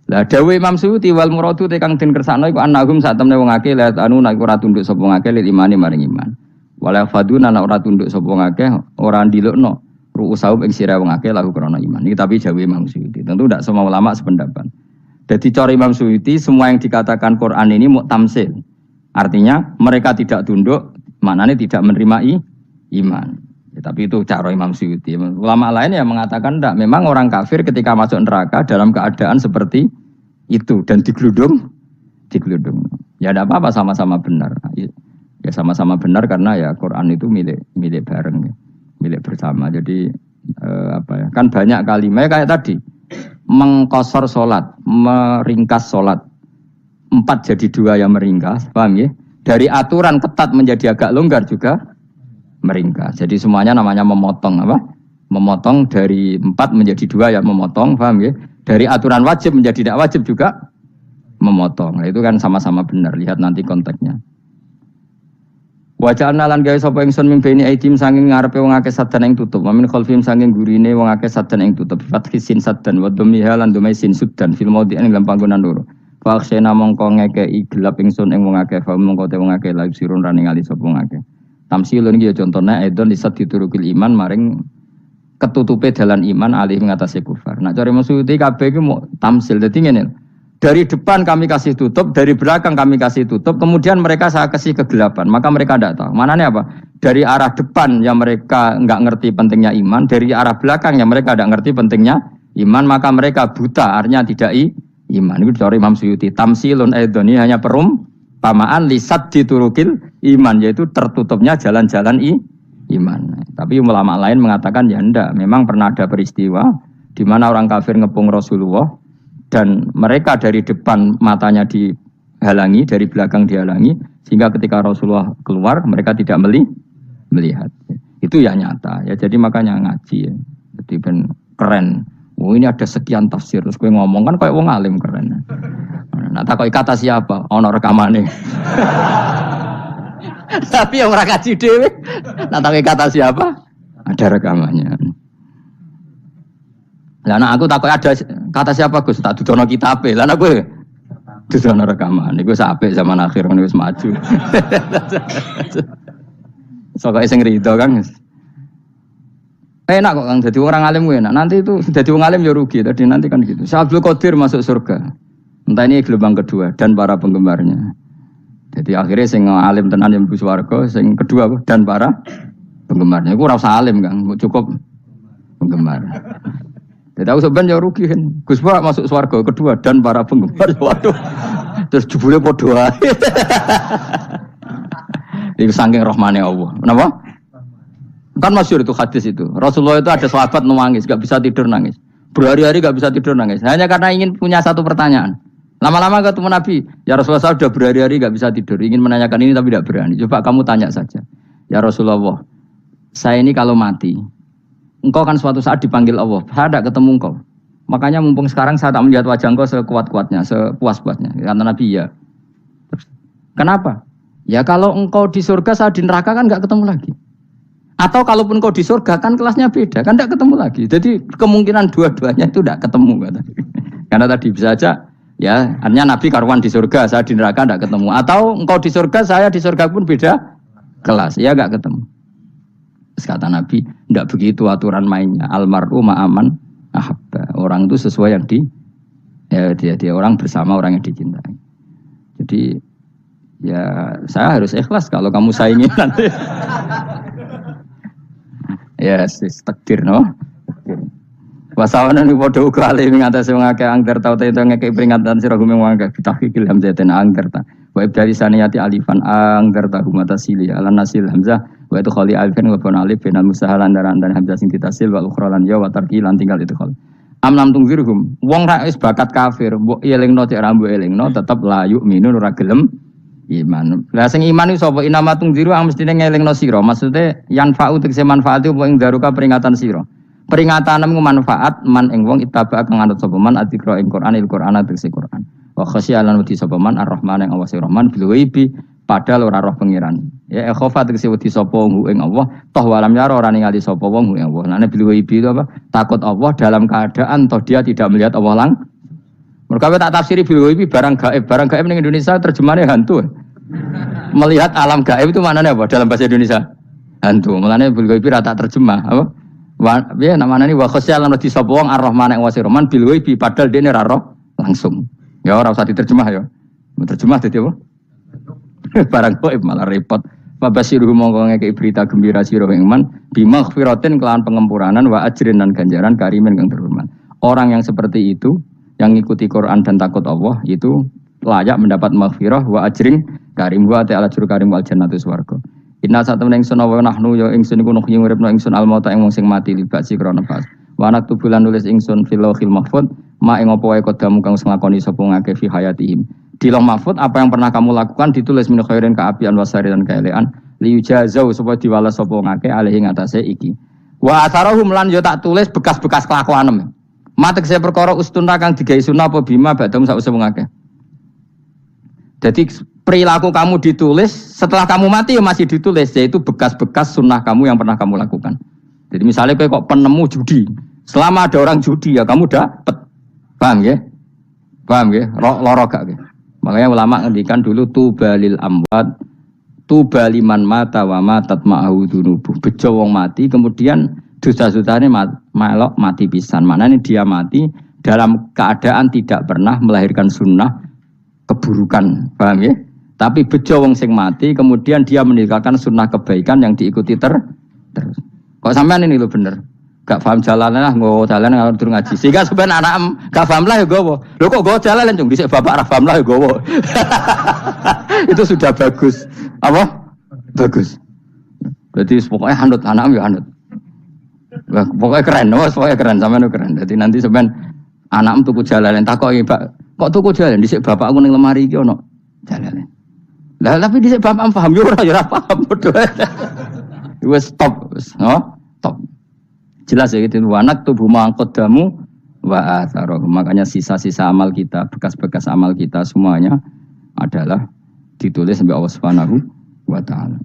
Lah dawuh Imam Suyuti wal muradu te kang den kersakno iku annahum sak temne wong akeh la anu nek ora tunduk sapa ngakeh lil imani maring iman. Wala faduna nek ora tunduk sapa ngakeh ora ndilukno ru'usahum ing sira wong akeh lahu krana iman. Iki tapi dawuh Imam Suyuti. Tentu tidak semua ulama sependapat. Jadi cara Imam Suyuti semua yang dikatakan Quran ini muktamsil. Artinya mereka tidak tunduk, maknanya tidak menerima iman. Ya, tapi itu cara Imam Suyuti. Ulama lain yang mengatakan tidak. Memang orang kafir ketika masuk neraka dalam keadaan seperti itu dan digeludung. Ya tidak apa-apa, sama-sama benar. Ya sama-sama benar karena ya Quran itu milik bareng, ya. Milik bersama. Jadi kan banyak kalimat kayak tadi mengkosor sholat, meringkas sholat 4 jadi 2 yang meringkas, paham ya? Dari aturan ketat menjadi agak longgar juga meringkas. Jadi semuanya namanya memotong apa? Memotong dari 4 menjadi 2 yang memotong, paham ya? Dari aturan wajib menjadi tidak wajib juga memotong. Nah, itu kan sama-sama benar. Lihat nanti konteksnya. Wajah lan gawe sapa ingsun mimpeni aidim saking ngarepe wong akeh sadan ing tutup. Mamin khalfim saking gurine wong akeh sadan ing tutup. Fathi sin sadan wa dhammiha lan dhamai sin sudan fil maudhi'in ing panggonan loro. Fa akhsena mongko ngekeki gelap ingsun ing wong akeh fa mongko te wong akeh laib sirun ra ningali sapa wong akeh. Tamsilun iki ya contone aidon lisat diturukil iman maring ketutupe dalan iman alih mengatasi kufar. Nah, cara Masyuti kabeh iki mau tamsil. Dadi ngene. Dari depan kami kasih tutup, dari belakang kami kasih tutup, kemudian mereka saya kasih kegelapan. Maka mereka tidak tahu. Mananya apa? Dari arah depan yang mereka enggak ngerti pentingnya iman, dari arah belakang yang mereka tidak ngerti pentingnya iman, maka mereka buta, artinya tidak iman. Itu dari Imam Suyuti. Tamsilun aidoni hanya perumpamaan lisat diturukil iman, yaitu tertutupnya jalan-jalan iman. Tapi ulama lain mengatakan ya enggak. Memang pernah ada peristiwa di mana orang kafir ngepung Rasulullah dan mereka dari depan matanya dihalangi, dari belakang dihalangi, sehingga ketika Rasulullah keluar mereka tidak melihat. Itu ya nyata. Ya jadi makanya ngaji ya. Jadi ben keren. Oh ini ada sekian tafsir terus gue ngomong kan kayak wong alim keren. Nah takoi kata siapa? Ono rekamane. Tapi yang ora kaji dhewe. Nah takoi kata siapa? Ada rekamannya. Lah anak aku takoi ada kata siapa Gus? Tak dudono kitabe. Lah anak gue dudono rekaman. Iku apik zaman akhir wis maju. Soale sing rido kan. Enak kok Kang jadi orang alim gue enak. Nanti itu jadi orang alim ya rugi. Tadi nanti kan gitu. Abdul Qadir masuk surga. Entah ini gelombang kedua dan para penggemarnya. Jadi akhirnya sing alim tenan yang mlebu swarga, sing kedua dan para penggemarnya. Iku ora usah alim Kang, cukup penggemar. Jadi aku sebenarnya rugi kan. Gus Pak masuk swarga kedua dan para penggemar. Waduh. Terus jebule padha ae. Iku saking rahmane Allah. Kenapa? Kan masyhur itu hadis itu. Rasulullah itu ada sahabat nangis, enggak bisa tidur nangis. Berhari-hari enggak bisa tidur nangis. Hanya karena ingin punya satu pertanyaan. Lama-lama ketemu Nabi, ya Rasulullah saya sudah berhari-hari enggak bisa tidur, ingin menanyakan ini tapi tidak berani. Coba kamu tanya saja. Ya Rasulullah, saya ini kalau mati, engkau kan suatu saat dipanggil Allah. Saya tidak ketemu engkau. Makanya mumpung sekarang saya tak melihat wajah engkau sekuat-kuatnya, sepuas-puasnya. Kata Nabi, ya. Kenapa? Ya kalau engkau di surga, saya di neraka kan enggak ketemu lagi. Atau kalaupun kau di surga kan kelasnya beda, kan tidak ketemu lagi. Jadi kemungkinan dua-duanya itu tidak ketemu. Kata. Karena tadi bisa saja, ya artinya Nabi karuan di surga, saya di neraka tidak ketemu. Atau engkau di surga, saya di surga pun beda kelas, ya nggak ketemu. Terus kata Nabi, tidak begitu aturan mainnya. Almaru ma'aman ahabba. Orang itu sesuai yang dia orang bersama orang yang dicintai. Jadi ya saya harus ikhlas kalau kamu saingi nanti. Ya, yes, takdir no. Wasawana ni padha uga ali ngatasi wong akeh angger tau te ngekek peringatan sira gumeng wong akeh tahqiqil hamzatin angger ta. Wa ibdali saniyati alifan angger ta humatasili ala nasil hamzah wa itu khali alifan wa pun alif binal musahalan dan hamzah sing ditasil wa ukhralan ya wa tarki lan tinggal itu khal. Amlam tungzirhum wong ra wis bakat kafir mbok elingno cek rambu elingno tetep la yu'minu ora gelem iman. Lah sing iman iku sapa inama tungziru ang mestine ngelingno sira. Maksude yan fa'u tegese manfaat apa ing daruka peringatan sira. Peringatan nemu manfaat man ing wong ittaba kang anut sapa man adzikra ing Qur'anil Qur'an tegese Qur'an. Wa khasyialan wedi sapa man ar-rahman ing Allah Rahman bil ghaibi padahal ora roh pengiran. Ya khofa tegese wedi sapa wong ing Allah toh walam yara ora ningali sapa wong ing Allah. Nane bil ghaibi itu apa? Takut Allah dalam keadaan toh dia tidak melihat Allah Mereka tak tafsiri bil ghaibi barang gaib ning Indonesia terjemahannya hantu. Melihat alam gaib itu maknanya apa dalam bahasa Indonesia? Hantu. Mulane bil ghaibi ra tak terjemah apa? Ya namanya ini wa khasyalan di sapa wong ar-rahman ing wasirman bil ghaibi padahal dene ra roh langsung. Ya ora usah diterjemah ya. Terjemah dadi apa? Barang gaib malah repot. Fabasiru monggo ngekeki berita gembira sira ing iman bimaghfiratin kelawan pengempuranan wa ajrin dan ganjaran karimin kang terhormat. Orang yang seperti itu yang ngikuti Quran dan takut Allah itu layak mendapat maghfirah wa ajring karim wa ta'ala juru karim wal jannatu swarga. Inna satamna ingsun wa nahnu ya ingsun iku nuh nguripno ingsun al mauta ing wong sing mati libasi krana pas. Wa naktu bulan nulis ingsun fil lauhil mahfuz ma ing apa wae kodamu kang nglakoni sapa ngake fi hayatihim. Di lauh mahfuz apa yang pernah kamu lakukan ditulis min khairin kaapian wasari dan kaelean li yujazau supaya diwales sapa ngake alih ing atase iki. Wa atharahum lan yo tak tulis bekas-bekas kelakuanem. Matek saya perkara ustuna kang digawe sunah apa bima badam sak usah mengakeh. Jadi perilaku kamu ditulis setelah kamu mati ya masih ditulis yaitu bekas-bekas sunnah kamu yang pernah kamu lakukan. Jadi misalnya kok penemu judi, selama ada orang judi ya kamu dapat. Paham ya? Paham ya? Loro gak ya? Makanya ulama ngendikan dulu tubalil amwat tubaliman mata wa matat ma'ahu dunubu. Bejo wong mati kemudian Dosa-dosane melok mati pisan. Maknanya dia mati dalam keadaan tidak pernah melahirkan sunnah keburukan, paham ya? Tapi bejo wong sing mati, kemudian dia meninggalkan sunnah kebaikan yang diikuti terus. Kok sampean ini lo bener? Gak paham jalan lah, nggo jalan kalau durung ngaji. Sehingga sebenarnya anak gak paham lah ya gowo. Lho kok nggo jalan cung dhisik bapak ra paham lah ya gowo. Itu sudah bagus. Apa? Bagus. Berarti pokoknya anut anak ya anut. Pokoknya keren, pokoknya keren sampean keren. Jadi nanti sampean anakmu tuku jalan takoki, Pak, kok tuku jalan dhisik bapakku ning lemari iki ono jalan. Lah tapi dhisik bapak paham yo ora paham padha. Wes stop, stop. Jelas ya gitu. Wanak tubuh mangkodamu wa atharoh. Makanya sisa-sisa amal kita, bekas-bekas amal kita semuanya adalah ditulis sampai Allah Subhanahu wa taala.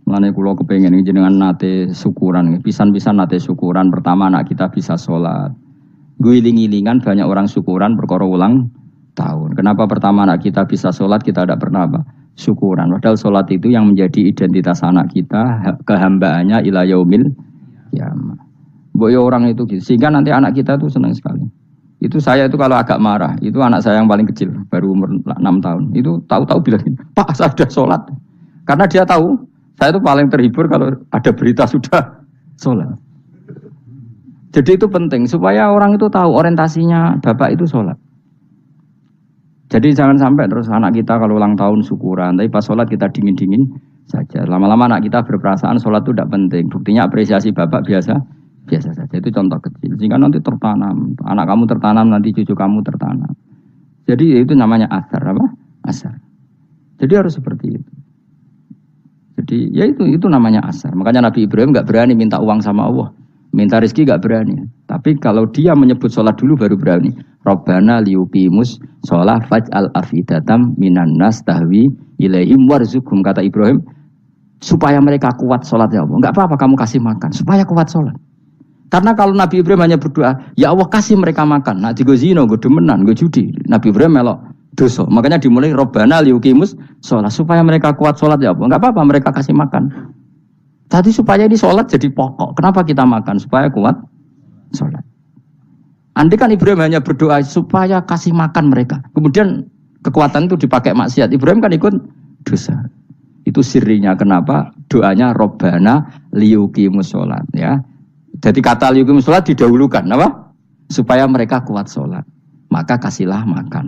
Mulane kula kepengin iki jenengan nate syukuran, pisan-pisan nate syukuran. Pertama anak kita bisa sholat. Guling-gilingan banyak orang syukuran perkara ulang tahun. Kenapa pertama anak kita bisa sholat, kita tidak pernah apa? Syukuran. Padahal sholat itu yang menjadi identitas anak kita, kehambaannya ila yaumil qiyamah. Boyo orang itu gitu. Sehingga nanti anak kita itu senang sekali. Itu saya itu kalau agak marah, itu anak saya yang paling kecil, baru umur 6 tahun. Itu tahu-tahu bilang, "Pak, saya sudah sholat." Karena dia tahu, saya itu paling terhibur kalau ada berita sudah sholat. Jadi itu penting, supaya orang itu tahu orientasinya bapak itu sholat. Jadi jangan sampai terus anak kita kalau ulang tahun syukuran, tapi pas sholat kita dingin-dingin saja. Lama-lama anak kita berperasaan sholat itu tidak penting. Buktinya apresiasi bapak biasa saja. Itu contoh kecil. Sehingga nanti tertanam, anak kamu tertanam, nanti cucu kamu tertanam. Jadi itu namanya asar, apa? Asar. Jadi harus seperti itu. Jadi ya itu namanya asar. Makanya Nabi Ibrahim nggak berani minta uang sama Allah, minta rezeki nggak berani. Tapi kalau dia menyebut sholat dulu baru berani. Rabbana liyuqimus sholat faj'al afidatam minan nas tahwi ilaihim warzuqhum, kata Ibrahim, supaya mereka kuat sholat ya Allah. Nggak apa-apa kamu kasih makan, supaya kuat sholat. Karena kalau Nabi Ibrahim hanya berdoa, ya Allah kasih mereka makan. Nah, gue zino, gue demenan, gue judi. Nabi Ibrahim melok dosa. Makanya dimulai Rabbana liyuqimus sholat, supaya mereka kuat sholat ya Allah. Enggak apa-apa mereka kasih makan. Tadi supaya ini sholat jadi pokok. Kenapa kita makan? Supaya kuat sholat. Andai kan Ibrahim hanya berdoa supaya kasih makan mereka. Kemudian kekuatan itu dipakai maksiat. Ibrahim kan ikut dosa. Itu sirinya kenapa doanya Rabbana liyuqimus sholat ya. Jadi kata liyuqimus sholat didahulukan, apa? Supaya mereka kuat sholat. Maka kasihlah makan.